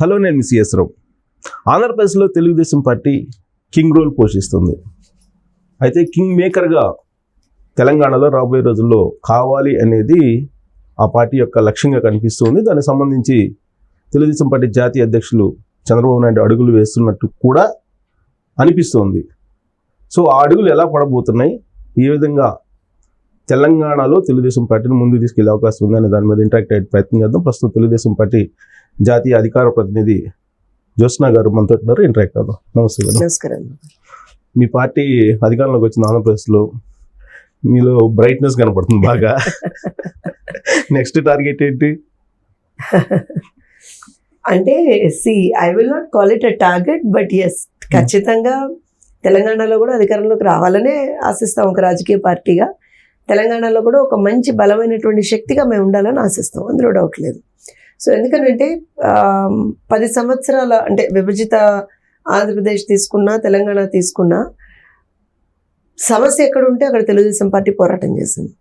Hello, నేను మీ CS రావు. ఆంధ్రప్రదేశ్లో Telugu Desam party king role పోషిస్తుంది. అయితే కింగ్ మేకర్గా తెలంగాణలో రాబోయే రోజుల్లో కావాలి అనేది ఆ పార్టీ యొక్క లక్ష్యంగా కనిపిస్తుంది. దానికి సంబంధించి తెలుగుదేశం పార్టీ జాతీయ అధ్యక్షులు చంద్రబాబు నాయుడు అడుగులు వేస్తున్నట్టు కూడా అనిపిస్తోంది. సో ఆ అడుగులు ఎలా పడబోతున్నాయి, ఏ విధంగా తెలంగాణలో తెలుగుదేశం పార్టీని ముందుకు తీసుకెళ్లే అవకాశం ఉందనే దాని మీద ఇంటరాక్ట్ అయ్యే ప్రయత్నం చేద్దాం. ప్రస్తుతం తెలుగుదేశం పార్టీ జాతీయ అధికార ప్రతినిధి జ్యోత్స్న గారు మనతో ఉన్నారు. ఇంటరాక్ట్ అవుదాం. నమస్తే మేడం. నమస్కారం. మీ పార్టీ అధికారంలోకి వచ్చిన ఆంధ్రప్రదేశ్లో మీలో బ్రైట్నెస్ కనపడుతుంది బాగా. నెక్స్ట్ టార్గెట్ ఏంటి? అంటే I will not call it a target, but yes, ఖచ్చితంగా తెలంగాణలో కూడా అధికారంలోకి రావాలనే ఆశిస్తాం. ఒక రాజకీయ పార్టీగా తెలంగాణలో కూడా ఒక మంచి బలమైనటువంటి శక్తిగా మేము ఉండాలని ఆశిస్తాం, అందులో డౌట్ లేదు. సో ఎందుకంటే 10 సంవత్సరాల అంటే విభజిత ఆంధ్రప్రదేశ్ తీసుకున్నా, తెలంగాణ తీసుకున్నా, సమస్య ఎక్కడ ఉంటే అక్కడ తెలుగుదేశం పార్టీ పోరాటం చేసింది.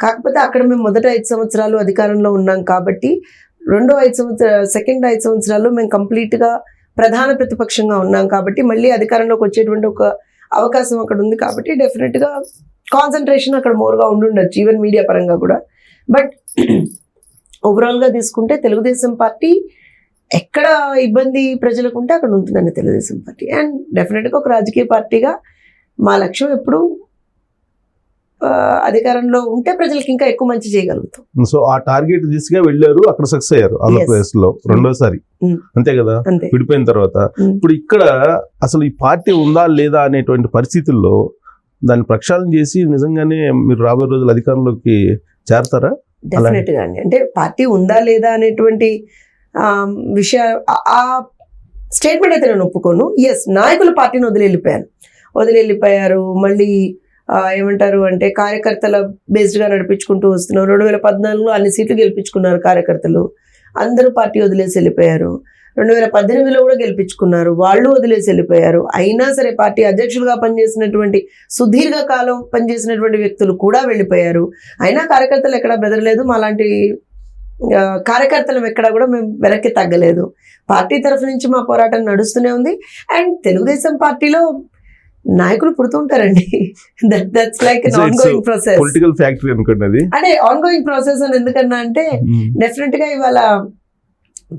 కాకపోతే అక్కడ మేము మొదట 5 సంవత్సరాలు అధికారంలో ఉన్నాం కాబట్టి సెకండ్ 5 సంవత్సరాలు మేము కంప్లీట్గా ప్రధాన ప్రతిపక్షంగా ఉన్నాం కాబట్టి మళ్ళీ అధికారంలోకి వచ్చేటువంటి ఒక అవకాశం అక్కడ ఉంది కాబట్టి డెఫినెట్గా కాన్సన్ట్రేషన్ అక్కడ మోర్గా ఉండుండొచ్చు, ఈవెన్ మీడియా పరంగా కూడా. బట్ ఓవరాల్గా తీసుకుంటే తెలుగుదేశం పార్టీ ఎక్కడ ఇబ్బంది ప్రజలకు ఉంటే అక్కడ ఉంటుందండి తెలుగుదేశం పార్టీ. అండ్ డెఫినెట్గా ఒక రాజకీయ పార్టీగా మా లక్ష్యం ఎప్పుడు అధికారంలో ఉంటే ప్రజలకు ఇంకా ఎక్కువ మంచి చేయగలుగుతాం. సో ఆ టార్గెట్ దిశగా వెళ్ళారు, అక్కడ సక్సెస్ అయ్యారు ఆంధ్రప్రదేశ్ లో రెండోసారి, అంతే కదా విడిపోయిన తర్వాత. ఇప్పుడు ఇక్కడ అసలు ఈ పార్టీ ఉందా లేదా అనేటువంటి పరిస్థితుల్లో దాన్ని ప్రక్షాళన చేసి నిజంగానే మీరు రాబోయే రోజులు అధికారంలోకి చేరతారా? డెఫినెట్ గా అండి. అంటే పార్టీ ఉందా లేదా అనేటువంటి విషయ ఆ స్టేట్మెంట్ అయితే నేను ఒప్పుకోను. ఎస్, నాయకులు పార్టీని వదిలి వెళ్ళిపోయారు. మళ్ళీ ఏమంటారు అంటే కార్యకర్తల బేస్డ్గా నడిపించుకుంటూ వస్తున్నారు. 2014లో అన్ని సీట్లు గెలిపించుకున్నారు కార్యకర్తలు, అందరూ పార్టీ వదిలేసి వెళ్ళిపోయారు. 2018లో కూడా గెలిపించుకున్నారు, వాళ్ళు వదిలేసి వెళ్ళిపోయారు. అయినా సరే పార్టీ అధ్యక్షులుగా పనిచేసినటువంటి సుదీర్ఘకాలం పనిచేసినటువంటి వ్యక్తులు కూడా వెళ్ళిపోయారు. అయినా కార్యకర్తలు ఎక్కడా బెదరలేదు. మాలాంటి కార్యకర్తలు ఎక్కడా కూడా మేము వెనక్కి తగ్గలేదు. పార్టీ తరఫు నుంచి మా పోరాటం నడుస్తూనే ఉంది. అండ్ తెలుగుదేశం పార్టీలో నాయకులు పుడుతుంటారండి. That's like ongoing process, political factory అనుకోండి అది. అంటే ఆన్ గోయింగ్ ప్రాసెస్ అని ఎందుకన్నా అంటే డెఫినెట్ గా ఇవాళ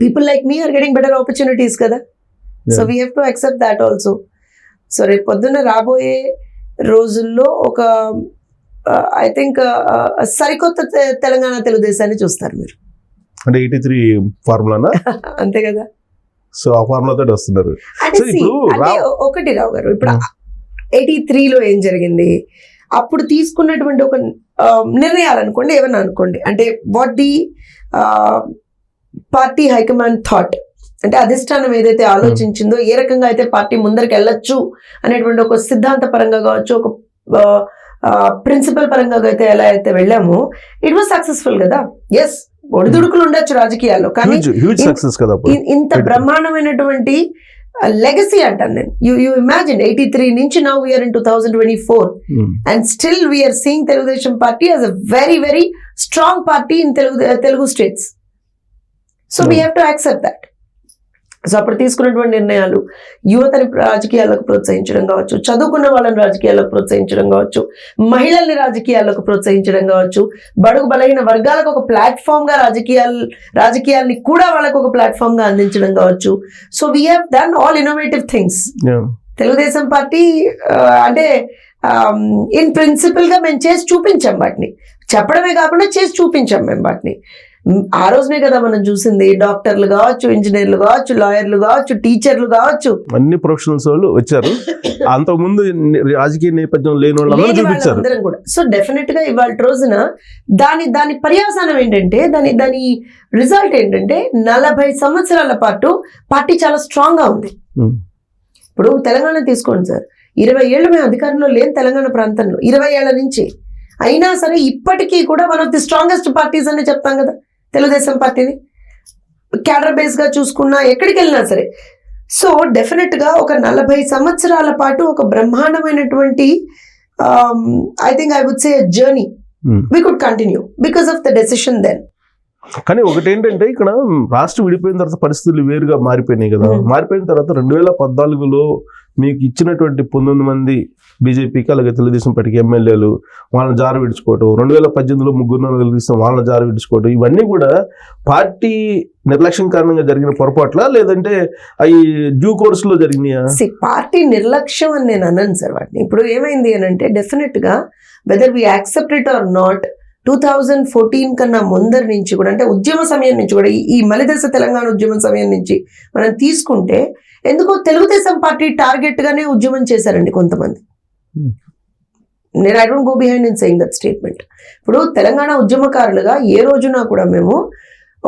people like me are getting better opportunities కదా. So we have to accept that also. సో రేపు పొద్దున్న రాబోయే రోజుల్లో ఒక ఐ థింక్ సరికొత్త తెలంగాణ తెలుగుదేశాన్ని చూస్తారు మీరు. అంటే 83 ఫార్ములానా? అంతే కదా. సో ఆ ఫార్ములాతో వస్తున్నారు. ఒకటి రావు గారు, ఇప్పుడు 83లో ఏం జరిగింది, అప్పుడు తీసుకున్నటువంటి ఒక నిర్ణయాలు అనుకోండి, ఏమన్నా అనుకోండి, అంటే what the party high command thought, అంటే అధిష్టానం ఏదైతే ఆలోచించిందో, ఏ రకంగా అయితే పార్టీ ముందరికి వెళ్ళొచ్చు అనేటువంటి ఒక సిద్ధాంత పరంగా కావచ్చు, ఒక ప్రిన్సిపల్ పరంగా అయితే ఎలా అయితే వెళ్ళామో, ఇట్ వాజ్ సక్సెస్ఫుల్ కదా. ఎస్, ఒడిదుడుకులు ఉండొచ్చు రాజకీయాల్లో, కానీ ఇంత బ్రహ్మాండమైనటువంటి లెగసీ అంటాను నేను. యూ ఇమాజిన్ 83 నుంచి now we're in 2024 and still we're seeing Telugu Desam party as a very very strong party in Telugu states. So we have to accept that. సో అప్పుడు తీసుకున్నటువంటి నిర్ణయాలు యువతని రాజకీయాలకు ప్రోత్సహించడం కావచ్చు, చదువుకున్న వాళ్ళని రాజకీయాలకు ప్రోత్సహించడం కావచ్చు, మహిళల్ని రాజకీయాలకు ప్రోత్సహించడం కావచ్చు, బడుగు బలహీన వర్గాలకు ఒక ప్లాట్ఫామ్ గా రాజకీయాల్ని కూడా వాళ్ళకు ఒక ప్లాట్ఫామ్ గా అందించడం కావచ్చు. So we have done all innovative things. Telugu Desam party అంటే ఇన్ ప్రిన్సిపల్ గా మేము చేసి చూపించాం, వాటిని చెప్పడమే కాకుండా చేసి చూపించాం మేము వాటిని. ఆ రోజునే కదా మనం చూసింది, డాక్టర్లు కావచ్చు, ఇంజనీర్లు కావచ్చు, లాయర్లు కావచ్చు, టీచర్లు కావచ్చు, అన్ని ప్రొఫెషనల్స్ వాళ్ళు వచ్చారు. అంతకుముందు రాజకీయ నేపథ్యం లేని వాళ్ళు చూపించారు అందరం కూడా. సో డెఫినెట్ గా ఇవాళ రోజున దాని పర్యాసనం ఏంటంటే, దాని రిజల్ట్ ఏంటంటే 40 సంవత్సరాల పాటు పార్టీ చాలా స్ట్రాంగ్ గా ఉంది. ఇప్పుడు తెలంగాణ తీసుకోండి సార్, 20 ఏళ్ళు మేము అధికారంలో లేని తెలంగాణ ప్రాంతంలో 20 ఏళ్ల నుంచి, అయినా సరే ఇప్పటికీ కూడా one of the strongest parties అని చెప్తాం కదా తెలుగుదేశం పార్టీని. క్యాడర్ బేస్ గా చూసుకున్నా, ఎక్కడికి వెళ్ళినా సరే. సో డెఫినెట్ గా ఒక 40 సంవత్సరాల పాటు ఒక బ్రహ్మాండమైనటువంటి I think I would say journey we could continue because of the decision then. కానీ ఒకటి ఏంటంటే ఇక్కడ రాష్ట్రం విడిపోయిన తర్వాత పరిస్థితులు వేరుగా మారిపోయినాయి కదా. మారిపోయిన తర్వాత 2014లో మీకు ఇచ్చినటువంటి 19 మంది బీజేపీకి అలాగే తెలుగుదేశం పార్టీకి ఎమ్మెల్యేలు వాళ్ళని జారు విడుచుకోవటం, 2018లో 3 తెలుగుదేశం వాళ్ళని జారు విడుచుకోవటం, ఇవన్నీ కూడా పార్టీ నిర్లక్ష్యం కారణంగా జరిగిన పొరపాట్ల లేదంటే అవి డ్యూ కోర్సులో జరిగినాయా? పార్టీ నిర్లక్ష్యం అని నేను అన్నాను సార్ వాటిని. ఇప్పుడు ఏమైంది అని అంటే డెఫినెట్ గా whether we accept it or not 2014 కన్నా ముందరి నుంచి కూడా, అంటే ఉద్యమ సమయం నుంచి కూడా, ఈ మలిదశ తెలంగాణ ఉద్యమ సమయం నుంచి మనం తీసుకుంటే ఎందుకో తెలుగుదేశం పార్టీ టార్గెట్ గానే ఉద్యమం చేశారండి కొంతమంది. నేను I don't go behind in saying that statement. ఇప్పుడు తెలంగాణ ఉద్యమకారులుగా ఏ రోజున కూడా మేము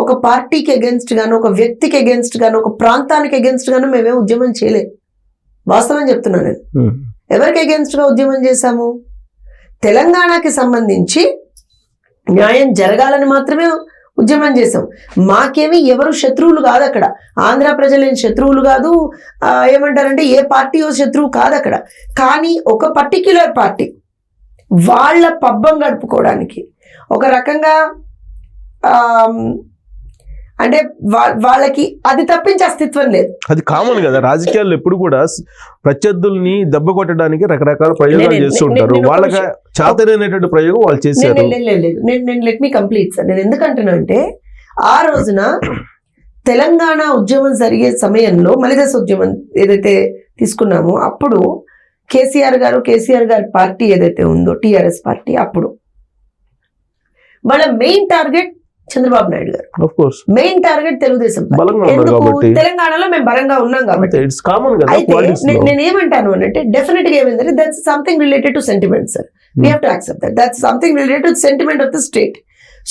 ఒక పార్టీకి అగెన్స్ట్ గాను, ఒక వ్యక్తికి అగెన్స్ట్ గాను, ఒక ప్రాంతానికి అగెన్స్ట్ గాను మేమే ఉద్యమం చేయలేదు. వాస్తవం చెప్తున్నాను నేను. ఎవరికి అగెన్స్ట్ గా ఉద్యమం చేశాము? తెలంగాణకి సంబంధించి న్యాయం జరగాలని మాత్రమే ఉద్యమం చేసాం. మాకేమి ఎవరు శత్రువులు కాదు అక్కడ. ఆంధ్ర ప్రజలేం శత్రువులు కాదు, ఏమంటారంటే ఏ పార్టీయో శత్రువు కాదు అక్కడ. కానీ ఒక పర్టిక్యులర్ పార్టీ వాళ్ళ పబ్బం గడుపుకోవడానికి ఒక రకంగా అంటే వాళ్ళకి అది తప్పించి అస్తిత్వం లేదు. అది కామన్ కదా, రాజకీయాల్లో ఎప్పుడు కూడా ప్రత్యర్థుల్ని దెబ్బ కొట్టడానికి రకరకాల ప్రయోగాలు చేస్తుంటారు. వాళ్ళకి చాతనైనటువంటి ప్రయోగం వాళ్ళు చేశారు. నేను లెట్ మీ కంప్లీట్ సార్. నేను ఎందుకంటున్నా అంటే ఆ రోజున తెలంగాణ ఉద్యమం జరిగే సమయంలో మలిదశ ఉద్యమం ఏదైతే తీసుకున్నామో అప్పుడు కేసీఆర్ గారి పార్టీ ఏదైతే ఉందో టీఆర్ఎస్ పార్టీ, అప్పుడు వాళ్ళ మెయిన్ టార్గెట్ చంద్రబాబు నాయుడు గారు, మెయిన్ టార్గెట్ తెలుగుదేశం పార్టీ. తెలంగాణలో మేము బలంగా ఉన్నాం కాబట్టి. నేనేమంటాను అంటే డెఫినెట్ గా ఏమైందంటే that's something related to sentiment sir. We have to accept that. That's something related to sentiment of the state.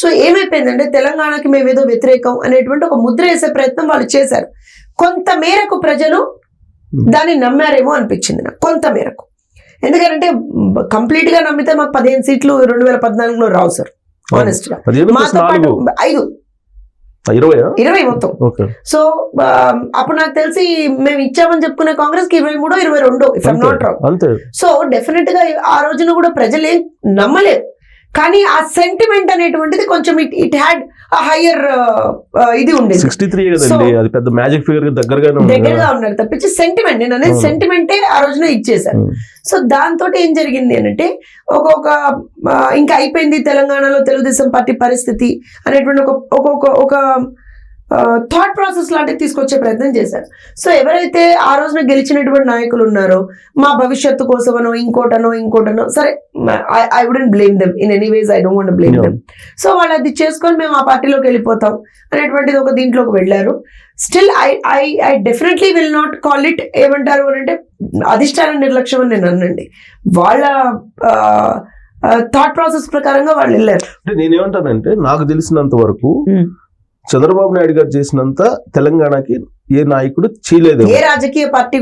So ఏమైపోయిందంటే తెలంగాణకి మేము ఏదో వ్యతిరేకం అనేటువంటి ఒక ముద్ర వేసే ప్రయత్నం వాళ్ళు చేశారు. కొంత మేరకు ప్రజలు దాన్ని నమ్మారేమో అనిపించింది నాకు, కొంత మేరకు. ఎందుకంటే కంప్లీట్ గా నమ్మితే మాకు 15 సీట్లు 2014లో రావు సార్. ఆనెస్ట్ గా 20 మొత్తం. సో అప్పుడు నాకు తెలిసి మేము ఇచ్చామని చెప్పుకునే కాంగ్రెస్ కి 23, 22 if I'm not wrong. So definite గా ఆ రోజున కూడా ప్రజలు ఏం నమ్మలేదు. కానీ ఆ సెంటిమెంట్ అనేటువంటిది కొంచెం ఇట్ హ్యాడ్ హైయర్ ఇది ఉండేది. 63 కదండి, అది పెద్ద మ్యాజిక్ ఫిగర్ దగ్గరగా ఉన్నారు తప్పించి సెంటిమెంట్, నేను అనేది సెంటిమెంటే ఆ రోజున ఇచ్చేసారు. సో దాంతో ఏం జరిగింది అంటే ఒక ఇంకా అయిపోయింది తెలంగాణలో తెలుగుదేశం పార్టీ పరిస్థితి అనేటువంటి ఒక థాట్ ప్రాసెస్ లాంటివి తీసుకొచ్చే ప్రయత్నం చేశారు. సో ఎవరైతే ఆ రోజున గెలిచినటువంటి నాయకులు ఉన్నారో మా భవిష్యత్తు కోసమనో ఇంకోటనో సరే, I wouldn't blame them in any ways, I don't want blame them. So వాళ్ళు అది చేసుకొని మేము ఆ పార్టీలోకి వెళ్ళిపోతాం అనేటువంటిది ఒక దీంట్లోకి వెళ్ళారు. Still I definitely will not call it ఏమంటారు అని అంటే అధిష్టాన నిర్లక్ష్యం అని నేను అనండి. వాళ్ళ థాట్ ప్రాసెస్ ప్రకారంగా వాళ్ళు వెళ్ళారు. అంటే నేనేమంటానంటే నాకు తెలిసినంత వరకు చంద్రబాబు నాయుడు గారు చేసినంత తెలంగాణకి ఏ నాయకుడు చేయలేదు, ఏ రాజకీయ పార్టీ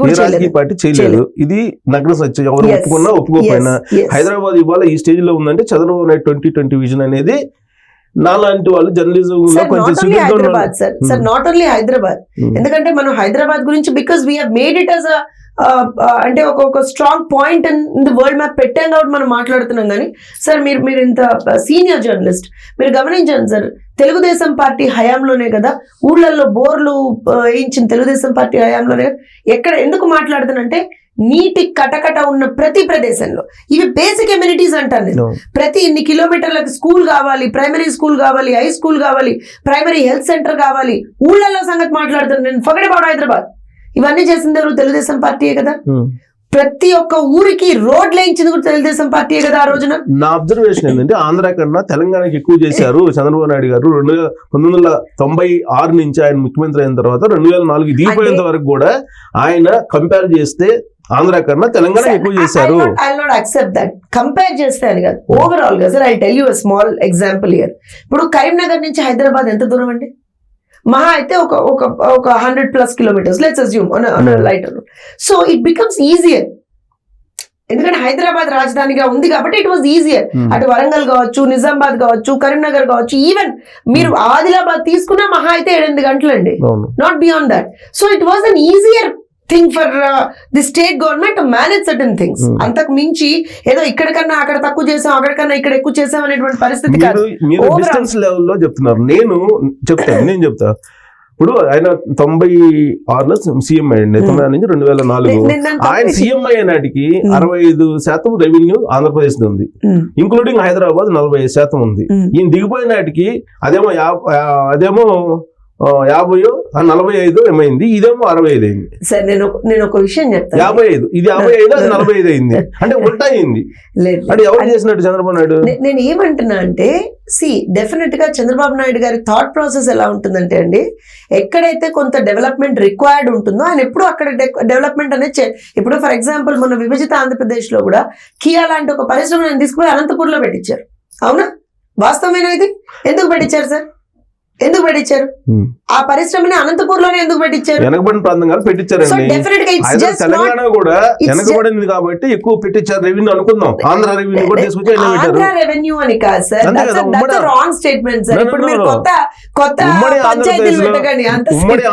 చేయలేదు. ఇది నగ్న సత్యం, ఎవరు ఒప్పుకున్నా ఒప్పుకోకపోయినా. హైదరాబాద్ ఇవాళ ఈ స్టేజ్ లో ఉందంటే చంద్రబాబు నాయుడు 2020 విజన్ అనేది నాలాంటి వాళ్ళు జర్నలిజం నాట్ ఓన్లీ హైదరాబాద్. ఎందుకంటే మనం హైదరాబాద్ గురించి because we have made it as అంటే ఒక strong point in the world map పెట్టాం కాబట్టి మనం మాట్లాడుతున్నాం. కానీ సార్ మీరు ఇంత సీనియర్ జర్నలిస్ట్, మీరు గమనించండి సార్, తెలుగుదేశం పార్టీ హయాంలోనే కదా ఊళ్ళల్లో బోర్లు వేయించిన తెలుగుదేశం పార్టీ హయాంలోనే. ఎక్కడ ఎందుకు మాట్లాడుతానంటే నీటి కటకట ఉన్న ప్రతి ప్రదేశంలో ఇవి బేసిక్ ఎమ్యూనిటీస్ అంటాను నేను. ప్రతి ఇన్ని కిలోమీటర్లకు స్కూల్ కావాలి, ప్రైమరీ స్కూల్ కావాలి, హై స్కూల్ కావాలి, ప్రైమరీ హెల్త్ సెంటర్ కావాలి. ఊళ్ళల్లో సంగతి మాట్లాడుతున్నాను నేను. Forget about Hyderabad. ఇవన్నీ చేసింది ఎవరు? తెలుగుదేశం పార్టీయే కదా. ప్రతి ఒక్క ఊరికి రోడ్లు వేయించింది కూడా తెలుగుదేశం పార్టీయే కదా ఆ రోజున. నా అబ్జర్వేషన్ ఏంటంటే ఆంధ్ర కన్నా తెలంగాణకి ఎక్కువ చేశారు చంద్రబాబు నాయుడు గారు. 1996 నుంచి ఆయన ముఖ్యమంత్రి అయిన తర్వాత 2004 దీపోయేంత వరకు కూడా ఆయన కంపేర్ చేస్తే ఆంధ్ర కన్నా తెలంగాణ ఎక్కువ చేశారు. I not accept that. Compare చేస్తే అని కాదు, ఓవరాల్ గా sir. I tell you a small example here. ఇప్పుడు కరీంనగర్ నుంచి హైదరాబాద్ ఎంత దూరం అండి? మహా అయితే ఒక 100+ kilometres let's assume on lighter. So it becomes easier. ఎందుకంటే హైదరాబాద్ రాజధానిగా ఉంది కాబట్టి ఇట్ వాజ్ ఈజియర్. అటు వరంగల్ కావచ్చు, నిజామాబాద్ కావచ్చు, కరీంనగర్ కావచ్చు, ఈవెన్ మీరు ఆదిలాబాద్ తీసుకున్నా మహా అయితే 7-8 గంటలండి, not beyond that. So it was an easier thing for the state government to manage certain things. అంతకు మించి ఏదో ఇక్కడికన్నా అక్కడ తక్కువ చేసాం, అక్కడికన్నా ఇక్కడ ఎక్కువ చేసాం అనేటువంటి పరిస్థితి కాదు. మీరు డిస్టెన్స్ లెవెల్లో చెప్తున్నారు, నేను చెప్తా. ఇప్పుడు ఆయన 96లో సీఎం అయ్యండి, 96 నుంచి 2004. ఆయన సీఎం అయ్యే నాటికి 65% రెవెన్యూ ఆంధ్రప్రదేశ్ ఉంది, ఇంక్లూడింగ్ హైదరాబాద్ 45% ఉంది. ఈయన దిగిపోయిన నాటికి అదేమో 45 ఏమైంది, ఇదేమో 65 అయింది. సార్ నేను ఒక విషయం చెప్తాను, 55 ఇది 55 అది 45 అయింది, అంటే ఉల్టా అయింది. అంటే ఎవరు చేసినట్టు చంద్రబాబు నాయుడు? నేను ఏమంటున్నా అంటే డెఫినెట్ గా చంద్రబాబు నాయుడు గారి థాట్ ప్రాసెస్ ఎలా ఉంటుందంటే అండి, ఎక్కడైతే కొంత డెవలప్మెంట్ రిక్వైర్డ్ ఉంటుందో ఆయన ఎప్పుడు అక్కడ డెవలప్మెంట్ అనేది ఇప్పుడు ఫర్ ఎగ్జాంపుల్ మన విభజిత ఆంధ్రప్రదేశ్ లో కూడా కియా లాంటి ఒక పరిశ్రమను తీసుకుపోయి అనంతపూర్లో పెట్టించారు. అవునా? వాస్తవమేనా ఇది? ఎందుకు పెట్టించారు సార్? ఎందుకు పెట్టించారు ఆ పరిశ్రమని? అనంతపూర్లోనే ఎందుకు పెట్టించారు? వెనకబడిన ప్రాంతంగా పెట్టించారండి. తెలంగాణ కూడా వెనకబడింది కాబట్టి ఎక్కువ పెట్టించారు రెవెన్యూ అనుకుందాం. ఆంధ్ర రెవెన్యూ కూడా తీసుకొచ్చి ఆంధ్ర రెవెన్యూ అని కాదు సార్, రాంగ్ స్టేట్మెంట్ సార్. ఇప్పుడు మీరు కొత్త ఉమ్మడి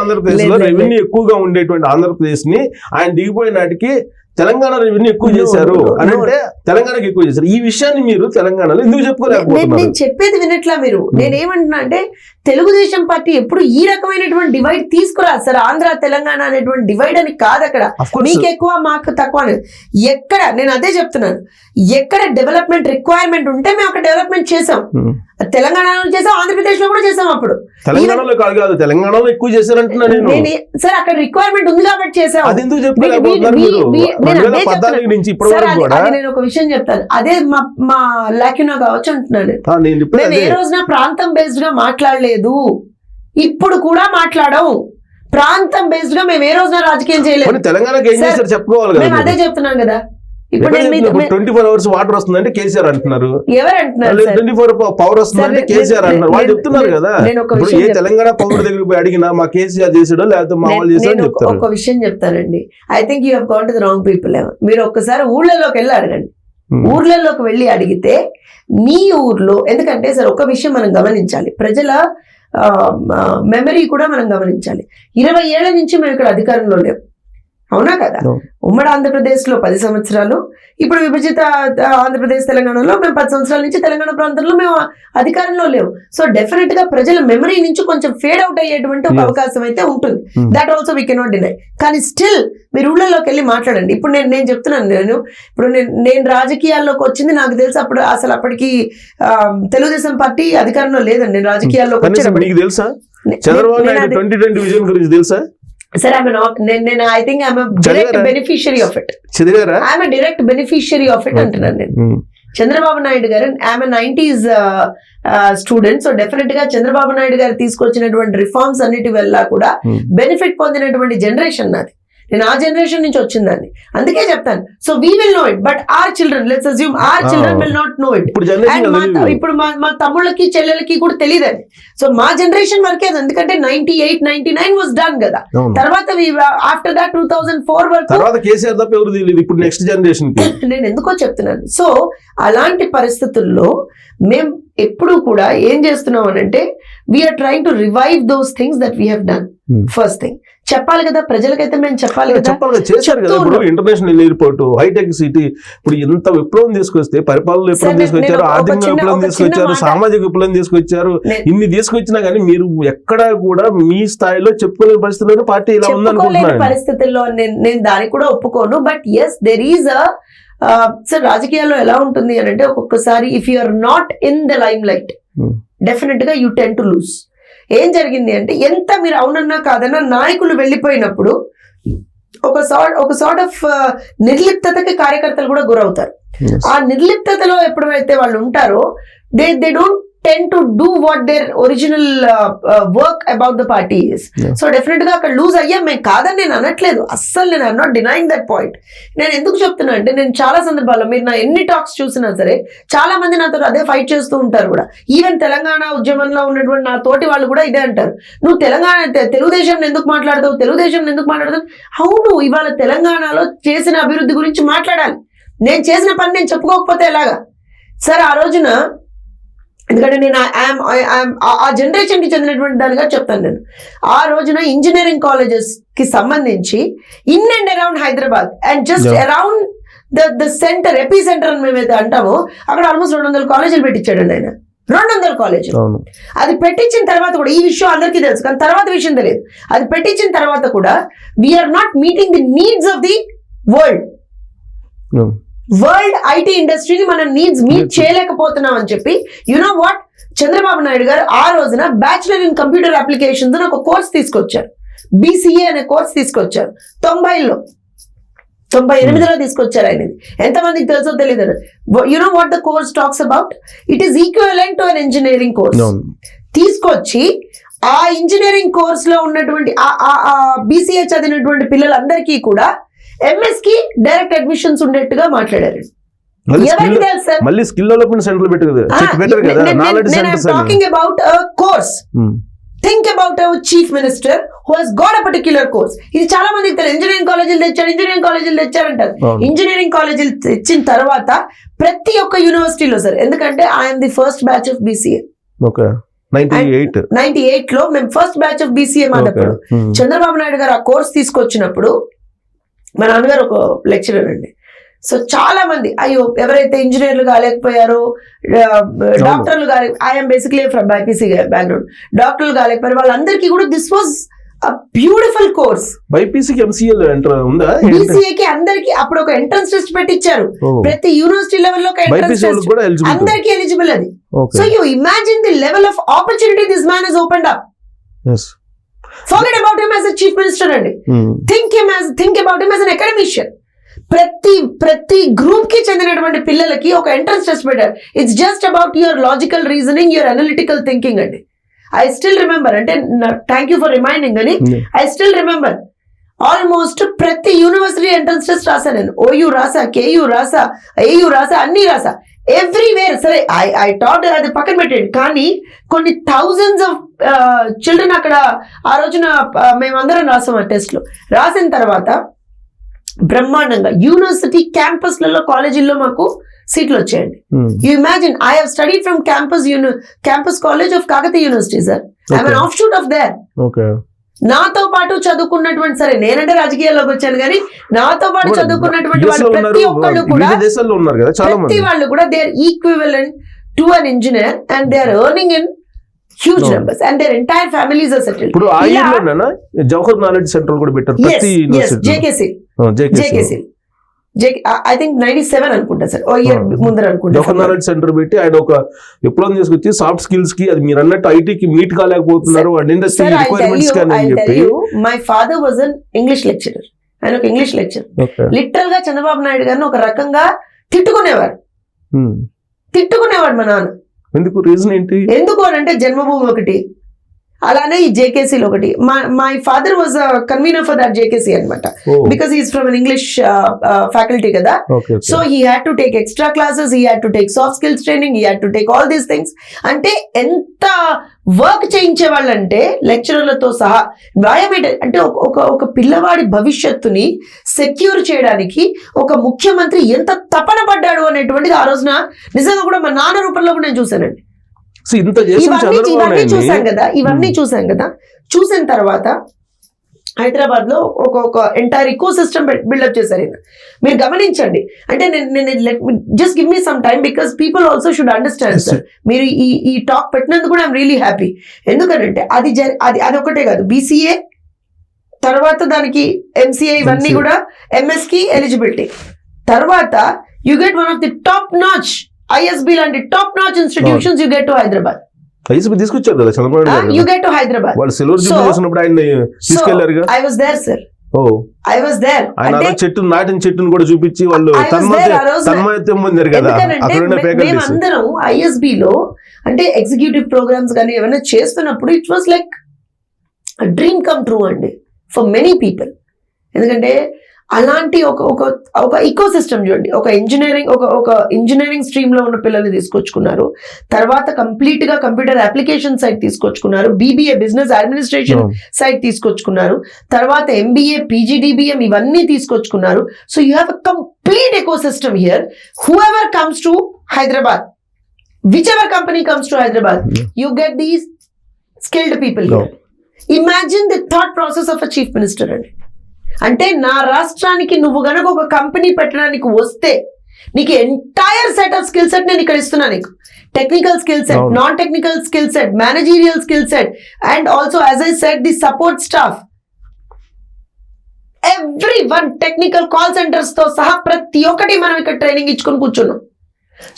ఆంధ్రప్రదేశ్ లో రెవెన్యూ ఎక్కువగా ఉండేటువంటి ఆంధ్రప్రదేశ్ ని ఆయన దిగిపోయిన నాటికి తెలంగాణ రెవెన్యూ ఎక్కువ చేశారు అని అంటే తెలంగాణకి ఎక్కువ చేశారు. ఈ విషయాన్ని మీరు తెలంగాణలో ఎందుకు చెప్పుకోలేకపోతున్నారు? నేను చెప్పేది వినట్లా మీరు. నేనేమంటున్నా అంటే తెలుగుదేశం పార్టీ ఎప్పుడు ఈ రకమైనటువంటి డివైడ్ తీసుకురాదు సార్. ఆంధ్ర తెలంగాణ అనేటువంటి డివైడ్ అని కాదు. అక్కడ మీకు ఎక్కువ మాకు తక్కువ అనేది ఎక్కడ, నేను అదే చెప్తున్నాను, ఎక్కడ డెవలప్మెంట్ రిక్వైర్మెంట్ ఉంటే మేము అక్కడ డెవలప్మెంట్ చేసాం. తెలంగాణలో చేసాం, ఆంధ్రప్రదేశ్ లో కూడా చేసాం. అప్పుడు తెలంగాణలో కాదు, తెలంగాణలో ఎక్కువ చేశారంటున్నా నేను. సార్ అక్కడ రిక్వైర్మెంట్ ఉంది కాబట్టి చేసాం. అది ఎందుకు చెప్పలేకపోతున్నారు? నేను ఒక విషయం చెప్తాను, అదే మా లాక్యునా కావచ్చు అంటున్నాను. మేము ఏ రోజున ప్రాంతం బేస్డ్ గా మాట్లాడలేదు, ఇప్పుడు కూడా మాట్లాడడం. ప్రాంతం బేస్డ్ గా మేము ఏ రోజున రాజకీయం చేయలేదు. తెలంగాణకి ఏం చేశారు చెప్పుకోవాలి. మేము అదే చెప్తున్నాం కదా. ఇప్పుడు 24 hours వాటర్ వస్తుందంటే కేసీఆర్ అంటున్నారు. ఎవరు అంటున్నారు? 24 పవర్ వస్తుందంటే కేసీఆర్ అంటున్నారు. వాళ్ళు చెప్తున్నారు కదా. ఇప్పుడు ఏ తెలంగాణ పౌరుల దగ్గరికి పోయి అడిగినా మా కేసీఆర్ చేసాడో లేకపోతే మా వాళ్ళు చేసాడో చెప్తారు. ఒక విషయం చెప్తానండి, I think you have got to the wrong people. మీరు ఒక్కసారి ఊళ్ళలోకి వెళ్ళి అడగండి. ఊర్లలోకి వెళ్ళి అడిగితే మీ ఊర్లో, ఎందుకంటే సార్ ఒక విషయం మనం గమనించాలి, ప్రజల మెమరీ కూడా మనం గమనించాలి. 20 ఏళ్ల నుంచి మేము ఇక్కడ అధికారంలో లేవు, అవునా కదా? ఉమ్మడి ఆంధ్రప్రదేశ్ లో 10 సంవత్సరాలు, ఇప్పుడు విభజిత ఆంధ్రప్రదేశ్ తెలంగాణలో మేము 10 సంవత్సరాల నుంచి తెలంగాణ ప్రాంతంలో మేము అధికారంలో లేవు. సో డెఫినెట్ గా ప్రజల మెమరీ నుంచి కొంచెం ఫేడ్ అవుట్ అయ్యేటువంటి ఒక అవకాశం అయితే ఉంటుంది. That also we cannot deny. కానీ స్టిల్ మీరు ఊళ్ళలోకి వెళ్ళి మాట్లాడండి. ఇప్పుడు నేను చెప్తున్నాను, నేను రాజకీయాల్లోకి వచ్చింది నాకు తెలుసు, అసలు అప్పటికి తెలుగుదేశం పార్టీ అధికారంలో లేదండి. నేను రాజకీయాల్లోకి వచ్చి తెలుసా చంద్రబాబు నాయుడు 2020 విజన్ గురించి తెలుసా? Sir, I think I'm a direct beneficiary of it. I'm a direct beneficiary of it అంటున్నాను నేను. చంద్రబాబు నాయుడు గారు, I'm 90s student. So definite గా చంద్రబాబు నాయుడు గారు తీసుకొచ్చినటువంటి రిఫార్మ్స్ అన్నిటి వల్ల కూడా బెనిఫిట్ పొందినటువంటి జనరేషన్ నాది. నేను ఆ జనరేషన్ నుంచి వచ్చిందాన్ని, అందుకే చెప్తాను. So we will know it, but our children, let's assume our children will not know it. ఇప్పుడు మా తమ్ముళ్ళకి చెల్లెలకి కూడా తెలియదండి. సో మా జనరేషన్ వరకే అది, ఎందుకంటే 98, 99 వాజ్ డన్ కదా. తర్వాత ఆఫ్టర్ దాట్ 2004 వరకు కేసీఆర్ తప్ప ఎవరు తెలియదు ఇప్పుడు నెక్స్ట్ జనరేషన్. నేను ఎందుకో చెప్తున్నాను. సో అలాంటి పరిస్థితుల్లో మేము ఎప్పుడు కూడా ఏం చేస్తున్నాం అని అంటే, we're trying to revive those things that we have done. First thing చెప్పాలి కదా ప్రజలకైతే, మేము చెప్పాలి కదా. చేశారు కదా. ఇప్పుడు ఇంటర్నేషనల్ ఎయిర్పోర్ట్, హైటెక్ సిటీ, ఇప్పుడు ఎంత విప్లవం తీసుకొస్తే, పరిపాలన విప్లవం తీసుకొచ్చారు, ఆర్థిక విప్లవం తీసుకొచ్చారు, సామాజిక విప్లవం తీసుకొచ్చారు. ఇన్ని తీసుకొచ్చినా కానీ మీరు ఎక్కడా కూడా మీ స్థాయిలో చెప్పుకోలే పరిస్థితుల్లో పార్టీ ఇలా ఉందనుకుంటున్నాను. పరిస్థితుల్లో నేను దానికి కూడా ఒప్పుకోను. But yes, there is sir రాజకీయాల్లో ఎలా ఉంటుంది అని అంటే, ఒక్కొక్కసారి if you are not in the lime light definite గా యూ టెన్ టు లూజ్. ఏం జరిగింది అంటే, ఎంత మీరు అవునన్నా కాదన్నా నాయకులు వెళ్ళిపోయినప్పుడు ఒక సార్ట్ ఆఫ్ నిర్లిప్తతకి కార్యకర్తలు కూడా గురవుతారు. ఆ నిర్లిప్తతలో ఎప్పుడైతే వాళ్ళు ఉంటారో they don't tend to do what their original work about the party is. So definitely గా అక్కడ లూజ్ అయ్యాం. మేము కాదని నేను అనట్లేదు అస్సలు, నేను I'm not denying that point. నేను ఎందుకు చెప్తున్నా అంటే, నేను చాలా సందర్భాల్లో మీరు నా ఎన్ని టాక్స్ చూసినా సరే చాలా మంది నాతో అదే ఫైట్ చేస్తూ ఉంటారు కూడా. ఈవెన్ తెలంగాణ ఉద్యమంలో ఉన్నటువంటి నా తోటి వాళ్ళు కూడా ఇదే అంటారు, నువ్వు తెలుగుదేశం ఎందుకు మాట్లాడతావు. అవును, ఇవాళ తెలంగాణలో చేసిన అభివృద్ధి గురించి మాట్లాడాలి. నేను చేసిన పని నేను చెప్పుకోకపోతే ఎలాగా సార్? ఆ రోజున ఎందుకంటే నేను ఆ జనరేషన్ కి చెందినటువంటి దానిగా చెప్తాను. నేను ఆ రోజున ఇంజనీరింగ్ కాలేజెస్ కి సంబంధించి in and around Hyderabad and just around the centre, ఎపీ centre అని మేమైతే అంటామో, అక్కడ ఆల్మోస్ట్ 200 కాలేజీలు పెట్టించాడండి ఆయన. 200 కాలేజీలు. అది పెట్టించిన తర్వాత కూడా, ఈ విషయం అందరికీ తెలుసు కానీ తర్వాత విషయం తెలియదు, అది పెట్టించిన తర్వాత కూడా we're not meeting the needs of the world IT ఇండస్ట్రీని మన నీడ్స్ మీట్ చేయలేకపోతున్నాం అని చెప్పి, యునో వాట్, చంద్రబాబు నాయుడు గారు ఆ రోజున బ్యాచిలర్ ఇన్ కంప్యూటర్ అప్లికేషన్స్ అని ఒక కోర్స్ తీసుకొచ్చారు. BCA అనే కోర్స్ తీసుకొచ్చారు. 98లో తీసుకొచ్చారు ఆయనది. ఎంతమందికి తెలుసో తెలియదు. You know what the course talks about? It is equivalent to an engineering course. తీసుకొచ్చి ఆ ఇంజనీరింగ్ కోర్స్ లో ఉన్నటువంటి BCA చదివినటువంటి పిల్లలందరికీ కూడా MS కి డైరెక్ట్ అడ్మిషన్స్ ఉండేట్టుగా మాట్లాడారు. ఎవరికి తెలుసు సార్? మళ్ళీ స్కిల్ డెవలప్మెంట్ సెంటర్ పెట్టారు. Talking about a course. Think about our chief minister who has got a particular course. ఇది చాలా మందికి తెలియదు. ఇంజనీరింగ్ కాలేజీలు తెచ్చారంటారు. ఇంజనీరింగ్ కాలేజీలు తెచ్చిన తర్వాత ప్రతి ఒక్క యూనివర్సిటీలో సార్, ఎందుకంటే I'm the first batch of BCA. 98 లో మేము ఫస్ట్ బ్యాచ్ ఆఫ్ BCA మాట్లాడు. చంద్రబాబు నాయుడు గారు ఆ కోర్స్ తీసుకొచ్చినప్పుడు మా నాన్నగారు ఒక లెక్చరర్ అండి. సో చాలా మంది అయ్యో ఎవరైతే ఇంజనీర్లు కాలేకపోయారో, డాక్టర్లు I'm basically from BPC background, డాక్టర్లు కాలేకపోయారు వాళ్ళందరికీ కూడా this was a beautiful course. BPCకి MCA ఉందా? BCAకి అందరికి అప్పుడు ఒక ఎంట్రన్స్ టెస్ట్ పెట్టించారు. ప్రతి యూనివర్సిటీ లెవెల్లో ఒక ఎంట్రన్స్ టెస్ట్, అందరికీ ఎలిజిబుల్ అది. So you imagine the level of opportunity this man has opened up. Forget about him as a chief minister అండి. Think about him as an academician. ప్రతి group కి చెందినటువంటి పిల్లలకి ఒక ఎంట్రన్స్ టెస్ట్ పెట్టారు. It's just about your logical reasoning, your analytical thinking అండి. I still remember, అంటే thank you for reminding అని. ఐ స్టిల్ రిమెంబర్ ఆల్మోస్ట్ ప్రతి యూనివర్సిటీ ఎంట్రన్స్ టెస్ట్ రాసా నేను. OU రాసా, KU రాసా, AU రాసా, అన్ని రాసా, ఎవ్రీవేర్. సరే ఐ టాట్, అది పక్కన పెట్టండి, కానీ కొన్ని థౌజండ్స్ ఆఫ్ చిల్డ్రన్ అక్కడ ఆ రోజున మేమందరం రాసాం ఆ టెస్ట్ లో. రాసిన తర్వాత బ్రహ్మాండంగా యూనివర్సిటీ క్యాంపస్లలో, కాలేజీల్లో మాకు సీట్లు వచ్చాయండి. You imagine, I have studied from campus college of Kakatiya university sir. I'm an off shoot of their. నాతో పాటు చదువుకున్నటువంటి, సరే నేనంటే రాజకీయాల్లోకి వచ్చాను కానీ నాతో పాటు చదువుకున్నటువంటి వాళ్ళు ప్రతి ఒక్కళ్ళు కూడా, ప్రతి వాళ్ళు కూడా they are equivalent to an engineer and they are earning in huge numbers and their entire families are settled. ఇప్పుడు ఆ ఇయర్లోనా జవహర్ నాలెడ్జ్ సెంటర్ కూడా పెట్టారు ప్రతి యూనివర్సిటీ. JKC ఐ థింక్ 97 అనుకుంటా సార్, ఓ ఇయర్ ముందర అనుకుంటా. జవహర్ నాలెడ్జ్ సెంటర్ పెట్టి ఆయన ఒక విప్లవం తీసుకొచ్చి సాఫ్ట్ స్కిల్స్ కి, అది మీరు అన్నట్టు ఐటీకి మీట్ కాలేకపోతున్నారు అండ్ ఇండస్ట్రీ రిక్వైర్మెంట్స్ కానీ అని చెప్పి. My father was an English lecturer. ఆయన ఒక ఇంగ్లీష్ లెక్చరర్. లిటరల్ గా చంద్రబాబు నాయుడు గారిని ఒక రకంగా తిట్టుకునేవారు మా నాన్న. ఎందుకు? రీజన్ ఏంటి? ఎందుకు అని అంటే జన్మభూమి ఒకటి, అలానే ఈ JKCలో ఒకటి. My father was convenor for that JKC అనమాట, because he's from an English faculty కదా. So he had to take extra classes, he had to take soft skills training, he had to take all these things. అంటే ఎంత work చేయించే వాళ్ళంటే లెక్చరర్లతో సహా. Biometric అంటే ఒక పిల్లవాడి భవిష్యత్తుని సెక్యూర్ చేయడానికి ఒక ముఖ్యమంత్రి ఎంత తపన పడ్డాడు అనేటువంటిది ఆ రోజున నిజంగా కూడా మా నాన్న రూపంలో కూడా నేను చూశానండి. ఇవన్నీ చూసాం కదా. చూసిన తర్వాత హైదరాబాద్ లో ఒక ఎంటైర్ ఈకో సిస్టమ్ బిల్డప్ చేశారు. మీరు గమనించండి, అంటే just give me some time because people also should understand sir. మీరు ఈ టాక్ పెట్టినందుకు కూడా ఐఎమ్ రియలీ హ్యాపీ. ఎందుకంటే అది ఒకటే కాదు, BCA తర్వాత దానికి MCA, ఇవన్నీ కూడా MS కి ఎలిజిబిలిటీ. తర్వాత you get one of the top notch ISB లాంటి top notch institutions you get to Hyderabad. తీసుకొచ్చారు కదా Chandrababu Naidu. You get to Hyderabad. వాళ్ళు సిల్వర్ జూబ్లీ చేసినప్పుడు ఆయన తీసుకెళ్లారుగా. I was there sir. I was there. ఆయన చెట్టు నాటిన చెట్టును కూడా చూపించి వాళ్ళు తన్మయత్వం పొందారు కదా. మేమందరం ISB లో అంటే ఎగ్జిక్యూటివ్ ప్రోగ్రామ్స్ కానీ ఏమైనా చేస్తున్నప్పుడు it was like dream come true అండి ఫర్ మెనీ పీపుల్. ఎందుకంటే అలాంటి ఒక ఈకో సిస్టమ్ చూడండి. ఒక ఇంజనీరింగ్ స్ట్రీమ్ లో ఉన్న పిల్లల్ని తీసుకొచ్చుకున్నారు. తర్వాత కంప్లీట్ గా కంప్యూటర్ అప్లికేషన్ సైడ్ తీసుకొచ్చుకున్నారు. BBA బిజినెస్ అడ్మినిస్ట్రేషన్ సైడ్ తీసుకొచ్చుకున్నారు. తర్వాత MBA PGDBM ఇవన్నీ తీసుకొచ్చుకున్నారు. So you have a complete ecosystem here. Whoever comes to Hyderabad whichever company comes to Hyderabad, you get these skilled people here. Imagine the thought process of a chief minister అండి. అంటే నా రాష్ట్రానికి నువ్వు గనక ఒక company పెట్టడానికి వస్తే నీకు entire set of skill set నేను ఇక్కడ ఇస్తున్నా నీకు. Technical skill set, non technical skill set, managerial skill set, and also as I said the support staff, every one, technical call centres తో సహా ప్రతి ఒక్కటి మనం ఇక్కడ ట్రైనింగ్ ఇచ్చుకొని కూర్చున్నాం.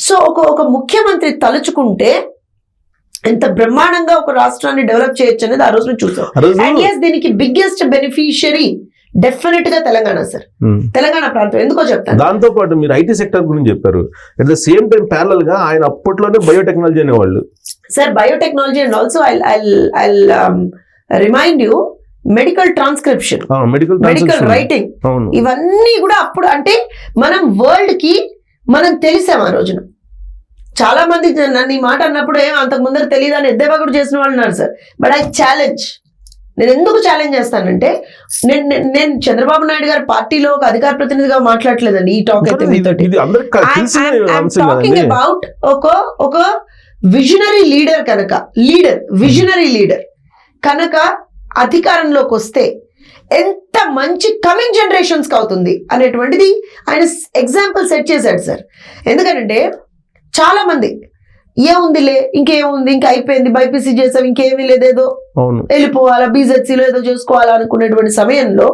సో ఒక ముఖ్యమంత్రి తలుచుకుంటే ఎంత బ్రహ్మాండంగా ఒక రాష్ట్రాన్ని డెవలప్ చేయొచ్చు అనేది ఆ రోజున చూసాం. అండ్ yes, దీనికి బిగ్గెస్ట్ బెనిఫిషియరీ డెఫినెట్ గా తెలంగాణ సార్. తెలంగాణ ప్రాంతం ఎందుకో చెప్తాను. దాంతో పాటు మీరు ఐటీ సెక్టర్ గురించి చెప్పారు. At the same time parallel గా ఆయన అప్పట్లోనే బయోటెక్నాలజీ అనేవాళ్ళు సార్. Biotechnology and also I remind you medical transcription, medical writing, ఇవన్నీ కూడా అప్పుడు అంటే మనం వరల్డ్ కి మనం తెలిసాం ఆ రోజున. చాలా మంది నన్ను ఈ మాట అన్నప్పుడు అంతకు ముందర తెలియదు అని ఎద్దేవా కూడా చేసిన వాళ్ళు ఉన్నారు సార్. బట్ ఐ ఛాలెంజ్, నేను ఎందుకు ఛాలెంజ్ చేస్తానంటే నేను చంద్రబాబు నాయుడు గారి పార్టీలో ఒక అధికార ప్రతినిధిగా మాట్లాడలేదండి. ఈ టాక్ అయితే టాకింగ్ అబౌట్ ఒక విజనరీ లీడర్ కనుక, విజనరీ లీడర్ కనుక అధికారంలోకి వస్తే ఎంత మంచి కమింగ్ జనరేషన్స్ కి అవుతుంది అనేటువంటిది ఆయన ఎగ్జాంపుల్ సెట్ చేశాడు సార్. ఎందుకంటే చాలా మంది ఏముందిలే, ఇంకేముంది, ఇంకా అయిపోయింది, బైపీసీ చేసాం, ఇంకేమీ లేదేదో వెళ్ళిపోవాలా, బీజెడ్సీలో ఏదో చేసుకోవాలా అనుకునేటువంటి సమయంలో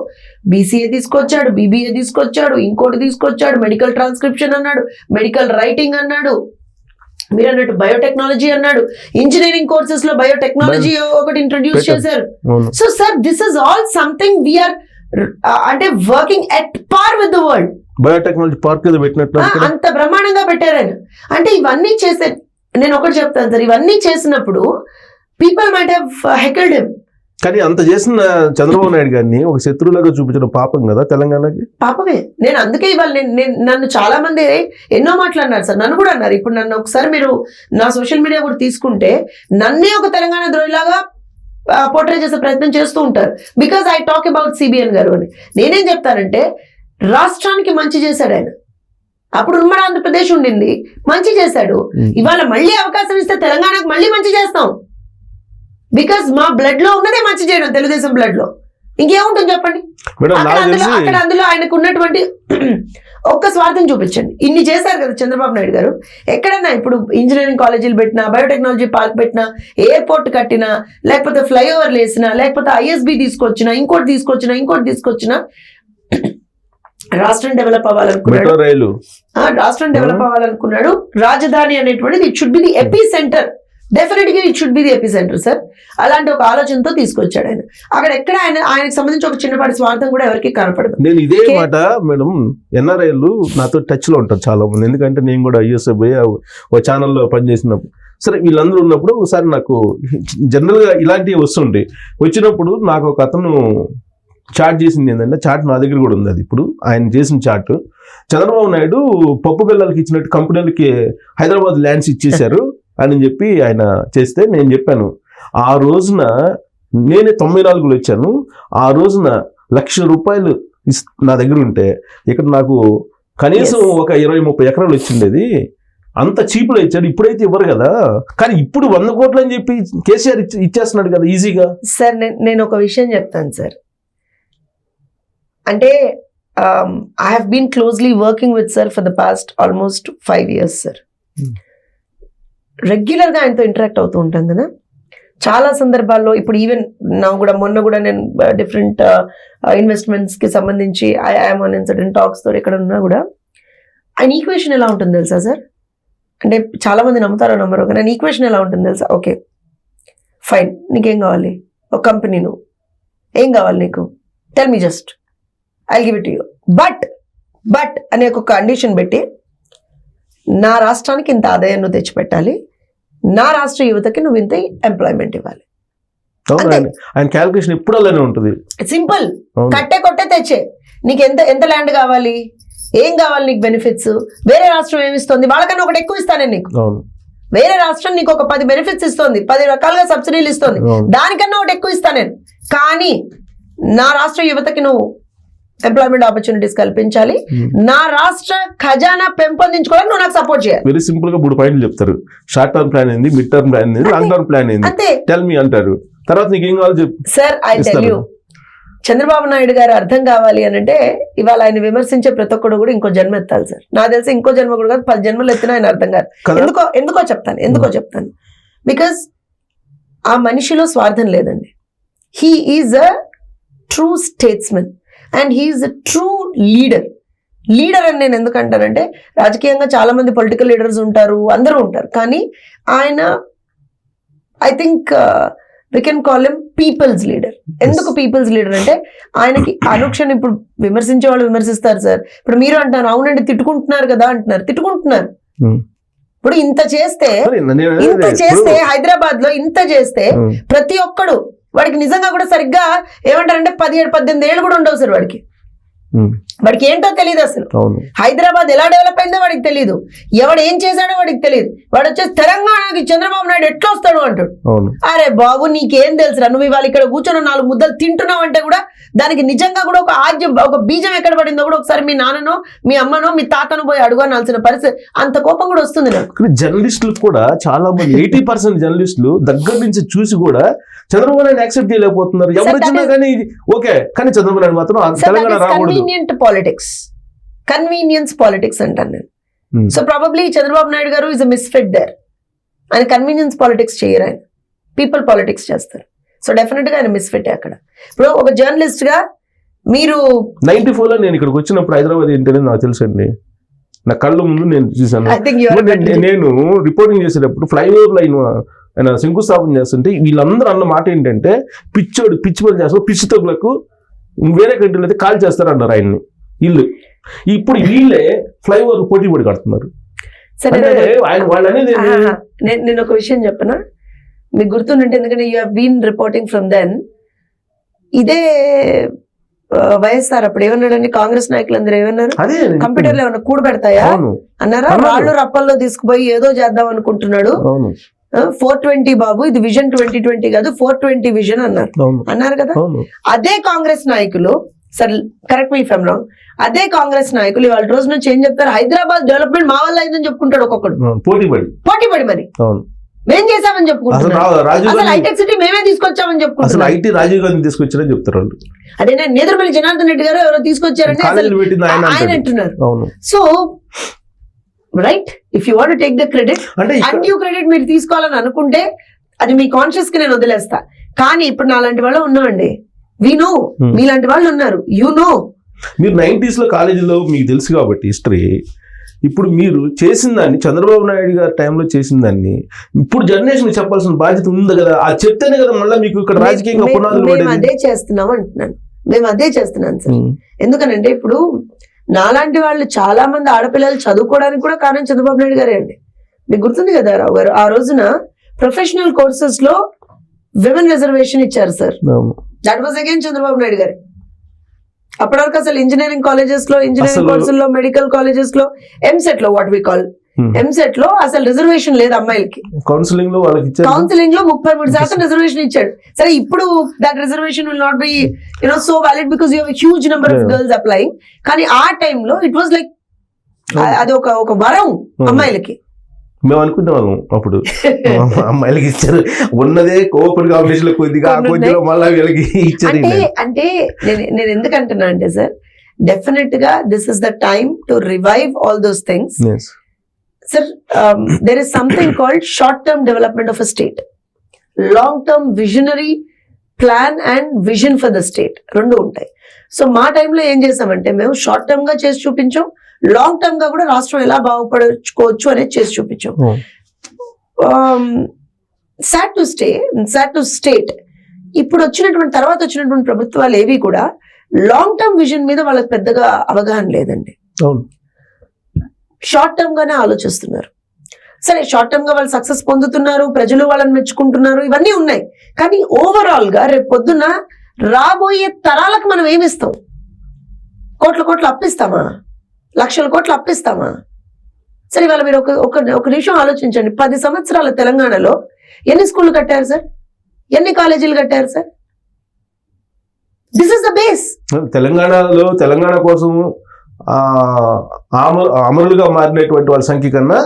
బీసీఏ తీసుకొచ్చాడు, బీబీఏ తీసుకొచ్చాడు, ఇంకోటి తీసుకొచ్చాడు, మెడికల్ ట్రాన్స్క్రిప్షన్ అన్నాడు, మెడికల్ రైటింగ్ అన్నాడు, మీరు అన్నట్టు బయోటెక్నాలజీ అన్నాడు, ఇంజనీరింగ్ కోర్సెస్ లో బయోటెక్నాలజీ ఒకటి ఇంట్రడ్యూస్ చేశారు. So sir, this is all something we're అంటే working at par with the world. Biotechnology park పెట్టినట్టు అంత బ్రహ్మాండంగా పెట్టారు ఆయన. అంటే ఇవన్నీ చేసే, నేను ఒకటి చెప్తాను సార్, ఇవన్నీ చేసినప్పుడు పీపుల్ మైట్ హ్యావ్ హెకల్డ్ హిమ్. కానీ అంత చేసిన చంద్రబాబు నాయుడు గారిని ఒక శత్రువులాగా చూపించడం పాపం కదా తెలంగాణకి. పాపమే. నేను అందుకే ఇవాళ నన్ను చాలా మంది ఎన్నో మాటలు అన్నారు సార్, నన్ను కూడా అన్నారు. ఇప్పుడు నన్ను ఒకసారి మీరు నా సోషల్ మీడియా కూడా తీసుకుంటే నన్నే ఒక తెలంగాణ ద్రోహిలాగా పోర్ట్రే చేసే ప్రయత్నం చేస్తూ ఉంటారు. Because I talk about CBN గారు అని. నేనేం చెప్తానంటే రాష్ట్రానికి మంచి చేశాడు ఆయన. అప్పుడు ఉమ్మడి ఆంధ్రప్రదేశ్ ఉండింది, మంచి చేశాడు. ఇవాళ మళ్ళీ అవకాశం ఇస్తే తెలంగాణకు మళ్ళీ మంచి చేస్తాం. బికాస్ మా బ్లడ్ లో ఉన్నదే మంచి చేయడం, తెలుగుదేశం బ్లడ్ లో. ఇంకేముంటుంది చెప్పండి. అక్కడ అందులో ఆయనకు ఉన్నటువంటి ఒక్క స్వార్థం చూపించండి. ఇన్ని చేశారు కదా చంద్రబాబు నాయుడు గారు. ఎక్కడన్నా ఇప్పుడు ఇంజనీరింగ్ కాలేజీలు పెట్టినా, బయోటెక్నాలజీ పార్క్ పెట్టినా, ఎయిర్పోర్ట్ కట్టినా, లేకపోతే ఫ్లైఓవర్లు వేసినా, లేకపోతే ఐఎస్బి తీసుకొచ్చినా, ఇంకోటి తీసుకొచ్చినా రాష్ట్రం డెవలప్ అవ్వాలనుకున్నాడు. రాష్ట్రం డెవలప్ అవ్వాలనుకున్నాడు. రాజధాని అనేటువంటిది it should be the AP centre. Definitely it should be the AP centre sir. అలాంటి ఒక ఆలోచనతో తీసుకొచ్చాడు ఆయన. అక్కడ ఎక్కడ ఆయనకు సంబంధించి ఒక చిన్నపాటి స్వార్థం కూడా ఎవరికి కనపడదు. నేను ఇదే మాట మేడం, ఎన్ఆర్ఐలు నాతో టచ్ లో ఉంటారు చాలా మంది. ఎందుకంటే నేను కూడా యూఎస్ఏ పోయి ఒక ఛానల్లో పనిచేసినప్పుడు సరే వీళ్ళందరూ ఉన్నప్పుడు ఒకసారి నాకు జనరల్ గా ఇలాంటివి వచ్చినప్పుడు నాకు ఒక అతను చాట్ చేసింది ఏంటంటే, చాట్ నా దగ్గర కూడా ఉంది. అది ఇప్పుడు ఆయన చేసిన చాట్, చంద్రబాబు నాయుడు పప్పు పిల్లలకి ఇచ్చినట్టు కంపెనీలకి హైదరాబాద్ ల్యాండ్స్ ఇచ్చేశారు అని చెప్పి ఆయన చేస్తే నేను చెప్పాను, ఆ రోజున నేనే 94లో వచ్చాను, ఆ రోజున ₹1,00,000 నా దగ్గర ఉంటే ఇక్కడ నాకు కనీసం ఒక 20-30 ఎకరాలు వచ్చిండేది. అంత చీపులో ఇచ్చాడు. ఇప్పుడైతే ఇవ్వరు కదా. కానీ ఇప్పుడు 100 కోట్లు అని చెప్పి కేసీఆర్ ఇచ్చేస్తున్నాడు కదా ఈజీగా. సార్ నేను ఒక విషయం చెప్తాను సార్. అంటే I have been closely working with sir for the past almost 5 years sir. రెగ్యులర్గా ఆయనతో ఇంటరాక్ట్ అవుతూ ఉంటాం కదా. చాలా సందర్భాల్లో ఇప్పుడు ఈవెన్ మొన్న కూడా నేను డిఫరెంట్ ఇన్వెస్ట్మెంట్స్కి సంబంధించి ఐఎమ్ ఆన్ ఇన్సిడెంట్ టాక్స్ తో ఎక్కడ ఉన్నా కూడా ఆయన ఈక్వేషన్ ఎలా ఉంటుంది తెలుసా సార్? అంటే చాలా మంది నమ్ముతారో నమ్మరో కానీ ఆయన ఈక్వేషన్ ఎలా ఉంటుంది తెలుసా? ఓకే ఫైన్, నీకేం కావాలి? ఒక కంపెనీ, నువ్వు ఏం కావాలి నీకు? Tell me just, I give it you. But అనే ఒక కండిషన్ పెట్టి, నా రాష్ట్రానికి ఇంత ఆదాయం నువ్వు తెచ్చిపెట్టాలి, నా రాష్ట్ర యువతకి నువ్వు ఇంత ఎంప్లాయ్మెంట్ ఇవ్వాలి. ఆయన క్యాలిక్యులేషన్ ఎప్పుడు అలానే ఉంటుంది. సింపుల్, కొట్టే తెచ్చే. నీకు ఎంత ల్యాండ్ కావాలి, ఏం కావాలి, నీకు బెనిఫిట్స్, వేరే రాష్ట్రం ఏమిస్తుంది, వాళ్ళకన్నా ఒకటి ఎక్కువ ఇస్తాను నీకు. వేరే రాష్ట్రం నీకు ఒక 10 బెనిఫిట్స్ ఇస్తుంది, 10 రకాలుగా సబ్సిడీలు ఇస్తుంది, దానికన్నా ఒకటి ఎక్కువ ఇస్తాను నేను. కానీ నా రాష్ట్ర యువతకి నువ్వు ఎంప్లాయ్మెంట్ ఆపర్చునిటీస్ కల్పించాలి, నా రాష్ట్ర ఖజానా పెంపొందించుకోవాలని నువ్వు నాకు సపోర్ట్ చేయాలి. వెరీ సింపుల్ గా 3 పాయింట్లు చెప్తారు. షార్ట్ టర్మ్ ప్లాన్ ఏంది, మిడ్ టర్మ్ ప్లాన్ ఏంది, లాంగ్ టర్మ్ ప్లాన్ ఏంది, అంతే. టెల్ మీ అంటారు. తర్వాత నీకు ఏం కావాలో చెప్పు. Sir I tell you, Chandrababu Naidu గారు అర్థం కావాలి అని అంటే ఇవాళ ఆయన విమర్శించే ప్రతి ఒక్కడు కూడా ఇంకో జన్మ ఎత్తాలి సార్. నాకు తెలిసి ఇంకో జన్మ కూడా కాదు, 10 జన్మలు ఎత్తినా ఆయన అర్థం కాదు. ఎందుకో చెప్తాను. బికాస్ ఆ మనిషిలో స్వార్థం లేదండి. He is a true statesmen and he is a true leader అని నేను ఎందుకంటానంటే, రాజకీయంగా చాలా మంది పొలిటికల్ లీడర్స్ ఉంటారు, అందరూ ఉంటారు, కానీ ఆయన I think we can call him people's leader. ఎందుకు పీపుల్స్ లీడర్ అంటే ఆయనకి అనుక్షణం, ఇప్పుడు విమర్శించే వాళ్ళు విమర్శిస్తారు సార్. ఇప్పుడు మీరు అంటారు అవునండి తిట్టుకుంటున్నారు కదా అంటున్నారు, తిట్టుకుంటున్నారు. ఇప్పుడు ఇంత చేస్తే హైదరాబాద్ లో ఇంత చేస్తే ప్రతి ఒక్కడు వాడికి నిజంగా కూడా సరిగ్గా ఏమంటారంటే 17-18 ఏళ్ళు కూడా ఉండవు సార్ వాడికి ఏంటో తెలియదు అసలు. హైదరాబాద్ ఎలా డెవలప్ అయిందో వాడికి తెలియదు, ఎవడు ఏం చేశాడో వాడికి తెలియదు. వాడు వచ్చేసి తెలంగాణకి చంద్రబాబు నాయుడు ఎట్లా వస్తాడు అంటాడు. అరే బాబు నీకేం తెలుసురా, నువ్వు ఇవాళ ఇక్కడ కూర్చొని 4 ముద్దలు తింటున్నావు అంటే కూడా దానికి నిజంగా కూడా ఒక బీజం ఎక్కడ పడిందో కూడా ఒకసారి మీ నాన్ననో మీ అమ్మనో మీ తాతను పోయి అడుగాల్సిన పరిస్థితి, అంత కోపం కూడా వస్తుంది నాకు. జర్నలిస్టులు కూడా చాలా మంది 80% జర్నలిస్టులు దగ్గర నుంచి చూసి కూడా చంద్రబాబు నాయుడు యాక్సెప్ట్ చేయలేకపోతున్నారు. ఎవరు వచ్చినా కానీ ఓకే, కానీ చంద్రబాబు నాయుడు మాత్రం తెలంగాణ రాకూడదు. కన్వీనియన్స్ పాలిటిక్స్ అంటాను నేను. సో ప్రాబబ్లీ చంద్రబాబు నాయుడు గారు ఇస్ అ మిస్ఫిట్ దేర్. ఆయన కన్వీనియన్స్ పాలిటిక్స్ చేయరు, ఆయన పీపుల్ పాలిటిక్స్ చేస్తారు. సో డెఫినెట్ గా ఆయన మిస్ఫిట్ అక్కడ. ఇప్పుడు ఒక జర్నలిస్ట్ గా మీరు 94 లో నేను ఇక్కడికి వచ్చినప్పుడు హైదరాబాద్ ఏంటనేది నాకు తెలుసు అండి. నా కళ్ళ ముందు నేను చూసాను. నేను రిపోర్టింగ్ చేసేటప్పుడు ఫ్లైఓవర్ లైన్ ఆయన శంకుస్థాపన చేస్తుంటే వీళ్ళందరూ అన్న మాట ఏంటంటే పిచ్చి పని చేస్తారు, పిచ్చి తగ్గులకు వేరే కంట్రీలో అయితే కాల్ చేస్తారు అన్నారు ఆయన్ని. ఇల్లు ఇప్పుడు వీళ్ళే ఫ్లైఓవర్ పోటీ పడి కడుతున్నారు. వాళ్ళు అనేది నేను ఒక విషయం చెప్పనా, మీకు గుర్తుంటే, ఎందుకంటే you have been reporting from then. ఇదే వైఎస్ఆర్ అప్పుడు ఏమన్నాడని కాంగ్రెస్ నాయకులు అందరూ ఏమన్నారు, కంప్యూటర్లో ఏమన్నా కూడబెడతాయా అన్నారా? వాళ్ళు రప్పల్లో తీసుకుపోయి ఏదో చేద్దాం అనుకుంటున్నాడు. 420 బాబు, ఇది విజన్ 2020 కాదు 420 విజన్ అన్నారు కదా. అదే కాంగ్రెస్ నాయకులు, sir correct me if I'm wrong, అదే కాంగ్రెస్ నాయకులు ఇవాళ రోజు నుంచి ఏం చెప్తారు, హైదరాబాద్ డెవలప్మెంట్ మా వల్ల అయిందని చెప్పుకుంటాడు ఒక్కొక్కడు, పోటీపడి మరి మేం చేసామని చెప్పుకుంటున్నాడు. హైటెక్ సిటీ మేమే తీసుకొచ్చామని చెప్పుకుంటున్నాం. ఐటీ రాజీవ్ గాంధీ తీసుకొచ్చారని చెప్తారు వాళ్ళు. అదే నేదురుపల్లి జనార్దన్ రెడ్డి గారు ఎవరో తీసుకొచ్చారంటే ఆయన అంటున్నారు. So right, if you want to take the credit, anew credit మీరు తీసుకోవాలని అనుకుంటే అది మీ కాన్షియస్ కి నేను వదిలేస్తా. కానీ ఇప్పుడు నాలాంటి వాళ్ళు ఉన్నామండి, వి నో, మీలాంటి వాళ్ళు ఉన్నారు, యు నో. మీరు 90s లో కాలేజీలో మీకు తెలుసు కాబట్టి హిస్టరీ. ఇప్పుడు మీరు చేసిన దాన్ని, చంద్రబాబు నాయుడు గారి టైంలో చేసిన దాన్ని ఇప్పుడు జనరేషన్ చెప్పాల్సిన బాధ్యత ఉంది కదా. ఆ చెప్తేనే కదా మళ్ళీ మీకు ఇక్కడ రాజకీయంగా పునాదులు పడేది. అదే చేస్తున్నాం అంటున్నాను, మేము అదే చేస్తున్నాను సార్. ఎందుకనంటే ఇప్పుడు నాలాంటి వాళ్ళు చాలా మంది ఆడపిల్లలు చదువుకోవడానికి కూడా కారణం చంద్రబాబు నాయుడు గారే అండి. మీకు గుర్తుంది కదా రావు గారు, ఆ రోజున ప్రొఫెషనల్ కోర్సెస్ లో విమెన్ రిజర్వేషన్ ఇచ్చారు sir. That was again Chandrababu Naidu గారు. అప్పటి వరకు అసలు ఇంజనీరింగ్ కాలేజెస్ లో, ఇంజనీరింగ్ కోర్సుల్లో, మెడికల్ కాలేజెస్ లో, ఎంసెట్ లో, వాట్ వి కాల్ ఎంసెట్ లో అసలు రిజర్వేషన్ లేదు అమ్మాయిలకి. కౌన్సిలింగ్ లో 33% రిజర్వేషన్ ఇచ్చాడు. సరే ఇప్పుడు that reservation will not be so valid because you have a huge number of girls applying. కానీ ఆ టైంలో ఇట్ వాజ్ లైక్ అది ఒక వరం అమ్మాయిలకి. మేము అనుకుంటాము అప్పుడు అమ్మాయిలకి ఇచ్చారు, ఉన్నదే ఓపెన్ కాంపిటీషన్ కొద్దిగా మళ్ళీ వీళ్ళకి ఇచ్చారు. అంటే నేను ఎందుకంటున్నా అంటే సార్, డెఫినెట్ గా this is the time to revive all those things. Sir there is something called short term development of a state, long term visionary plan and vision for the state, రెండు ఉంటాయి. So మా టైంలో ఏం చేసామంటే మేము short term గా చేసి చూపించాం, లాంగ్ టర్మ్ గా కూడా రాష్ట్రం ఎలా బాగుపడుకోవచ్చు అనేది చేసి చూపించాం. సాడ్ టు స్టేట్ ఇప్పుడు తర్వాత వచ్చినటువంటి ప్రభుత్వాలు ఏవి కూడా లాంగ్ టర్మ్ విజన్ మీద వాళ్ళకి పెద్దగా అవగాహన లేదండి. షార్ట్ టర్మ్ గానే ఆలోచిస్తున్నారు. సరే షార్ట్ టర్మ్ గా వాళ్ళు సక్సెస్ పొందుతున్నారు, ప్రజలు వాళ్ళని మెచ్చుకుంటున్నారు, ఇవన్నీ ఉన్నాయి. కానీ ఓవరాల్ గా రేపు పొద్దున్న రాబోయే తరాలకు మనం ఏమిస్తాం? కోట్ల అప్పిస్తామా? లక్షల కోట్లు అప్పిస్తామా? సరే ఇవాళ మీరు ఒక నిమిషం ఆలోచించండి. 10 సంవత్సరాల తెలంగాణలో ఎన్ని స్కూళ్ళు కట్టారు సార్? ఎన్ని కాలేజీలు కట్టారు sir? This is the base. Telangana కోసం అమరులుగా మారినటువంటి వాళ్ళ సంఖ్య కన్నా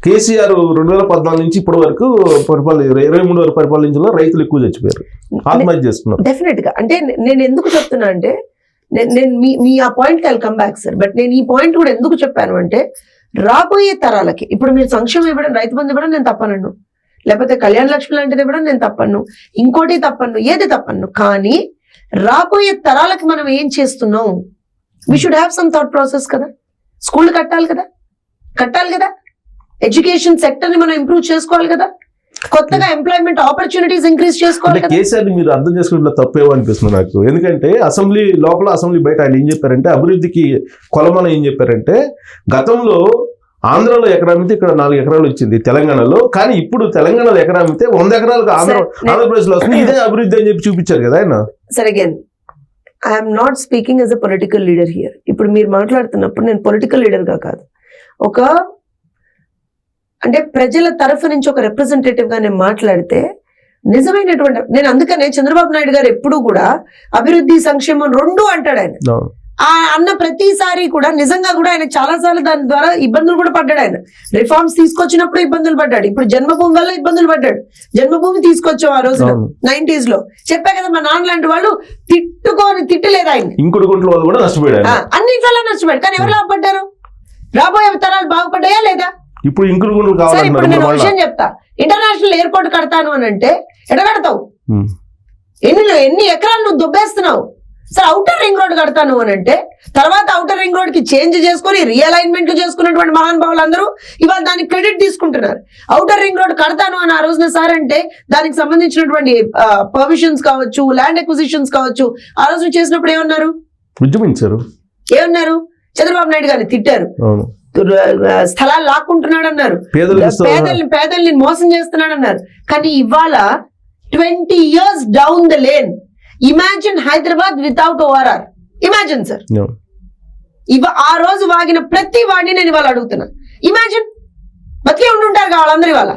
కేసీఆర్ 2014 నుంచి ఇప్పటి వరకు 23 వరకు పరిపాలించిన రైతులు ఎక్కువ చచ్చిపోయారు, ఆత్మహత్య చేసుకున్నారు. డెఫినెట్ గా. అంటే నేను ఎందుకు చెప్తున్నా అంటే నేను మీ ఆ point I'll come back sir. But నేను ఈ పాయింట్ కూడా ఎందుకు చెప్పాను అంటే రాబోయే తరాలకి ఇప్పుడు మీరు సంక్షేమం ఇవ్వడం, రైతు బంధు ఇవ్వడం నేను తప్పనను, లేకపోతే కళ్యాణ లక్ష్మి లాంటిది ఇవ్వడం నేను తప్పను, ఇంకోటి తప్పను, ఏది తప్పను. కానీ రాబోయే తరాలకి మనం ఏం చేస్తున్నాం, we should have some thought process కదా. స్కూల్ కట్టాలి కదా, ఎడ్యుకేషన్ సెక్టర్ ని మనం ఇంప్రూవ్ చేసుకోవాలి కదా, కొత్తగా ఎంప్లాయ్మెంట్ ఆపర్చునిటీస్ ఇంక్రీజ్ చేసుకోవాలి కదా. కేసీఆర్ మీరు అర్థం చేసుకుంటే తప్పేమో అనిపిస్తుంది నాకు. ఎందుకంటే అసెంబ్లీ లోపల అసెంబ్లీ బయట ఆయన ఏం చెప్పారంటే అభివృద్ధికి కొలమన ఏం చెప్పారంటే గతంలో ఆంధ్రాలో ఎకరా అమ్మితే ఇక్కడ 4 ఎకరాలు వచ్చింది తెలంగాణలో, కానీ ఇప్పుడు తెలంగాణలో ఎకరా అమ్మితే 100 ఎకరాలకు ఆంధ్రప్రదేశ్ లో వస్తుంది, ఇదే అభివృద్ధి అని చెప్పి చూపించారు కదా ఆయన. సరే, again I'm not speaking as a political leader here. ఇప్పుడు మీరు మాట్లాడుతున్నప్పుడు నేను పొలిటికల్ లీడర్ గా కాదు, అంటే ప్రజల తరఫు నుంచి ఒక రిప్రజెంటేటివ్ గా నేను మాట్లాడితే నిజమైనటువంటి అందుకనే చంద్రబాబు నాయుడు గారు ఎప్పుడు కూడా అభివృద్ధి సంక్షేమం 2 అంటాడు ఆయన. అన్న ప్రతిసారి కూడా నిజంగా కూడా ఆయన చాలా సార్లు దాని ద్వారా ఇబ్బందులు కూడా పడ్డాడు. ఆయన రిఫార్మ్స్ తీసుకొచ్చినప్పుడు ఇబ్బందులు పడ్డాడు, ఇప్పుడు జన్మభూమి వల్ల ఇబ్బందులు పడ్డాడు. జన్మభూమి తీసుకొచ్చాం ఆ రోజు 90s లో, చెప్పా కదా మా నాన్న లాంటి వాళ్ళు తిట్టలేదు ఆయన. అన్నింటిలో నష్టపోయాడు, కానీ ఎవరు లాభపడ్డారు? రాబోయే తరాలు బాగుపడ్డాయా లేదా? ఇప్పుడు ఇప్పుడు నేను విషయం చెప్తా, ఇంటర్నేషనల్ ఎయిర్పోర్ట్ కడతాను అని అంటే ఎక్కడ కడతావు? ఎన్ని ఎకరాలు నువ్వు దుబ్బేస్తున్నావు? సార్ ఔటర్ రింగ్ రోడ్ కడతాను అని అంటే తర్వాత ఔటర్ రింగ్ రోడ్ కి చేంజ్ చేసుకుని రియలైన్మెంట్ చేసుకున్నటువంటి మహానుభావులు అందరూ ఇవాళ దానికి క్రెడిట్ తీసుకుంటున్నారు. ఔటర్ రింగ్ రోడ్ కడతాను అని ఆ రోజున సార్ అంటే దానికి సంబంధించినటువంటి పర్మిషన్స్ కావచ్చు, ల్యాండ్ ఎక్విజిషన్స్ కావచ్చు, ఆ రోజు చేసినప్పుడు ఏమన్నారు? ఏమన్నారు? చంద్రబాబు నాయుడు గారిని తిట్టారు, స్థలాలు లాక్కుంటున్నాడు అన్నారు, పేదల్ని మోసం చేస్తున్నాడు అన్నారు. కానీ ఇవాళ 20 years down the lane, imagine Hyderabad without ORR. Imagine sir, ఆ రోజు వాగిన ప్రతి వాడిని నేను ఇవాళ అడుగుతున్నా, ఇమాజిన్ బతికే ఉంటుంటారు వాళ్ళందరూ ఇవాళ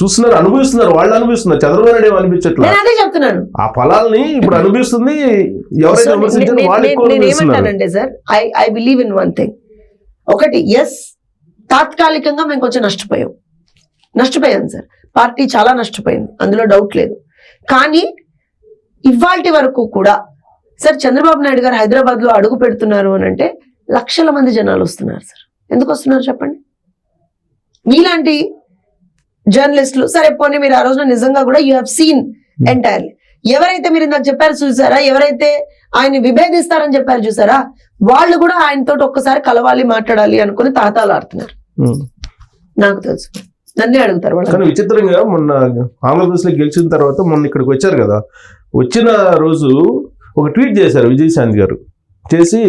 చూస్తున్నారు, అనుభవిస్తున్నారు, వాళ్ళు అనుభవిస్తున్నారు. చంద్రబాబు నాయుడు అనిపించట్లేదు, నేను అదే చెప్తున్నాను. ఆ ఫలాల్ని ఇప్పుడు అనుభవిస్తుంది. నేనేమంటానంటే sir, I believe in one thing. ఒకటి, ఎస్ తాత్కాలికంగా మేము కొంచెం నష్టపోయాం సార్, పార్టీ చాలా నష్టపోయింది, అందులో డౌట్ లేదు. కానీ ఇవాల్టి వరకు కూడా సార్ చంద్రబాబు నాయుడు గారు హైదరాబాద్ లో అడుగు పెడుతున్నారు అని అంటే లక్షల మంది జనాలు వస్తున్నారు సార్. ఎందుకు వస్తున్నారు చెప్పండి? మీలాంటి జర్నలిస్టులు సరే పోనీ మీరు ఆ రోజున నిజంగా కూడా యూ హ్యావ్ సీన్ ఎంటైర్లీ, ఎవరైతే మీరు ఇందాక చెప్పారు చూసారా, ఎవరైతే ఆయన్ని విభేదిస్తారని చెప్పారు చూసారా, వాళ్ళు కూడా ఆయనతో ఒక్కసారి కలవాలి, మాట్లాడాలి అనుకుని తాతాలు ఆడుతున్నారు. నాకు తెలుసు, నన్నే అడుగుతారు వాళ్ళు. కానీ విచిత్రంగా మొన్న ఆంధ్రప్రదేశ్ లో గెలిచిన తర్వాత మొన్న ఇక్కడికి వచ్చారు కదా, వచ్చిన రోజు ఒక ట్వీట్ చేశారు విజయశాంతి గారు, చేసి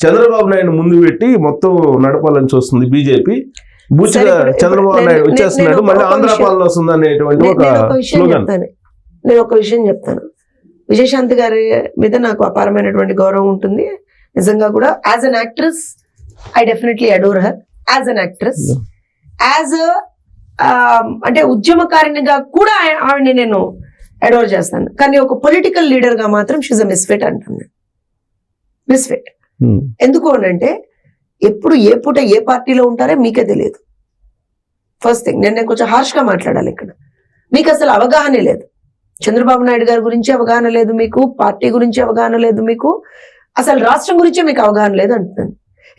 చంద్రబాబు నాయుడు ముందు పెట్టి మొత్తం నడపాలని చూస్తుంది బీజేపీ, బూచిగా చంద్రబాబు నాయుడు వచ్చేస్తున్నాడు, మళ్ళీ ఆంధ్ర పాలన వస్తుంది అనేటువంటి ఒక స్లోగన్. నేను ఒక విషయం చెప్తాను, విజయశాంతి గారి మీద నాకు అపారమైనటువంటి గౌరవం ఉంటుంది నిజంగా కూడా. As an actress I definitely adore her, as an actress, as అంటే ఉద్యమకారినిగా కూడా ఆవిడని నేను అడోర్ చేస్తాను. కానీ ఒక పొలిటికల్ లీడర్ గా మాత్రం షీజ్ అ మిస్ఫిట్ అంటాను. మిస్ఫిట్ ఎందుకు అనంటే ఎప్పుడు ఏ పూట ఏ పార్టీలో ఉంటారో మీకే తెలియదు. ఫస్ట్ థింగ్, నేను కొంచెం హార్ష్ గా మాట్లాడాలి ఇక్కడ. మీకు అసలు అవగాహనే లేదు, చంద్రబాబు నాయుడు గారి గురించి అవగాహన లేదు మీకు, పార్టీ గురించి అవగాహన లేదు మీకు, అసలు రాష్ట్రం గురించే మీకు అవగాహన లేదు అంటున్నాను.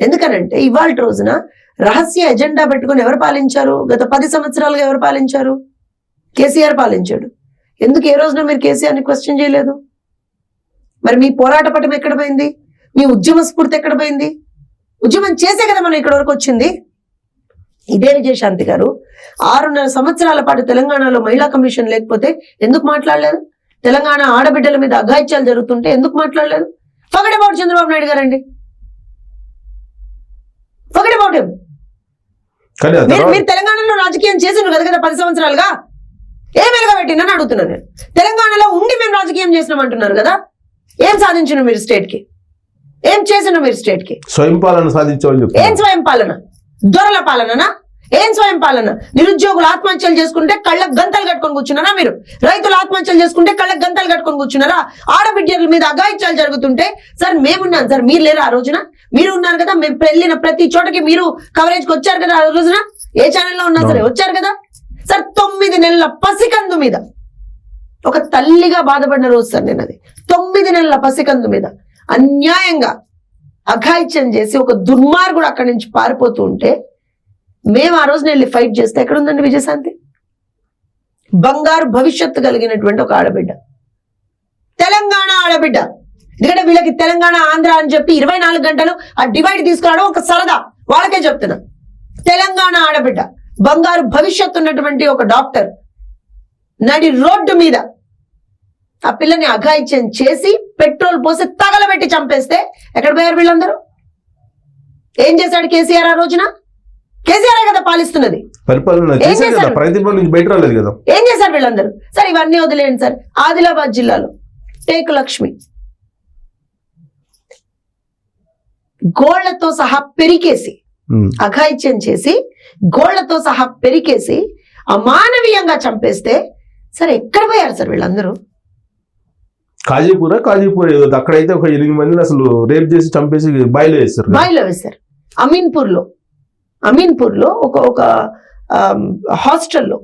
ఎందుకనంటే ఇవాళ రోజున రహస్య ఎజెండా పెట్టుకుని ఎవరు పాలించారు? గత 10 సంవత్సరాలుగా ఎవరు పాలించారు? కేసీఆర్ పాలించాడు. ఎందుకు ఏ రోజున మీరు కేసీఆర్ని క్వశ్చన్ చేయలేదు? మరి మీ పోరాట పటం ఎక్కడ పోయింది? మీ ఉద్యమ స్ఫూర్తి ఎక్కడ పోయింది? ఉద్యమం చేసే కదా మనం ఇక్కడ వరకు వచ్చింది. ఇదే విజయశాంతి గారు 6.5 సంవత్సరాల పాటు తెలంగాణలో మహిళా కమిషన్ లేకపోతే ఎందుకు మాట్లాడలేదు? తెలంగాణ ఆడబిడ్డల మీద అఘాయిత్యాలు జరుగుతుంటే ఎందుకు మాట్లాడలేదు? ఫర్గెట్ అబౌట్ చంద్రబాబు నాయుడు గారండి, ఫర్గెట్ అబౌట్ హిమ్. మీరు తెలంగాణలో రాజకీయం చేసిండ్రు కదా 10 సంవత్సరాలుగా, ఏం వెలగబెట్టిందని అడుగుతున్నాను నేను. తెలంగాణలో ఉండి మేము రాజకీయం చేసినాం అంటున్నారు కదా, ఏం సాధించిన మీరు స్టేట్ కి? ఏం చేసిన మీరు స్టేట్ కి? స్వయం పాలన సాధించామని చెప్పి. ఏం స్వయం పాలన? దొరల పాలననా? ఏం స్వయం పాలన? నిరుద్యోగులు ఆత్మహత్యలు చేసుకుంటే కళ్ళకు గంతలు కట్టుకొని కూర్చున్నారా మీరు? రైతులు ఆత్మహత్యలు చేసుకుంటే కళ్ళకు గంతలు కట్టుకొని కూర్చున్నారా? ఆడబిడ్డల మీద అఘాయిత్యాలు జరుగుతుంటే సార్ మేమున్నాం సార్, మీరు లేరా ఆ రోజున? మీరు ఉన్నారు కదా, మేము వెళ్ళిన ప్రతి చోటకి మీరు కవరేజ్కి వచ్చారు కదా ఆ రోజున, ఏ ఛానల్లో ఉన్నా సరే వచ్చారు కదా సార్. 9 నెలల పసికందు మీద ఒక తల్లిగా బాధపడిన రోజు సార్ నేను అది. 9 నెలల పసికందు మీద అన్యాయంగా అఘాయిత్యం చేసి ఒక దుర్మార్గుడు అక్కడి నుంచి పారిపోతూ ఉంటే మేము ఆ రోజున వెళ్ళి ఫైట్ చేస్తే ఎక్కడుందండి విజయశాంతి? బంగారు భవిష్యత్తు కలిగినటువంటి ఒక ఆడబిడ్డ, తెలంగాణ ఆడబిడ్డ. ఎందుకంటే వీళ్ళకి తెలంగాణ ఆంధ్ర అని చెప్పి 24 గంటలు ఆ డివైడ్ తీసుకురావడం ఒక సరదా, వాళ్ళకే చెప్తున్నా. తెలంగాణ ఆడబిడ్డ, బంగారు భవిష్యత్తు ఉన్నటువంటి ఒక డాక్టర్ నడి రోడ్డు మీద ఆ పిల్లని అఘాయిత్యం చేసి పెట్రోల్ పోసి తగలబెట్టి చంపేస్తే ఎక్కడ పోయారు వీళ్ళందరూ? ఏం చేశాడు కేసీఆర్ ఆ రోజున? కేసీఆర్ కదా పాలిస్తున్నది, పరిపాలన చేశారు కదా, ప్రతిభ నుంచి బయట రాలేదు కదా. ఏం చేశారు వీళ్ళందరూ? సార్ ఇవన్నీ వదిలేయండి సార్. ఆదిలాబాద్ జిల్లాలో టేకు లక్ష్మి గోళ్లతో సహా పెరికేసి అఘాయిత్యం చేసి గోళ్లతో సహా పెరికేసి అమానవీయంగా చంపేస్తే సరే ఎక్కడ పోయారు సార్ వీళ్ళందరూ? కాజీపూర్ ఏదో అక్కడైతే ఒక 8 మందిని అసలు రేప్ చేసి చంపేసి బాయిలో వేశారు. అమీన్పూర్లో ఒక హాస్టల్లో.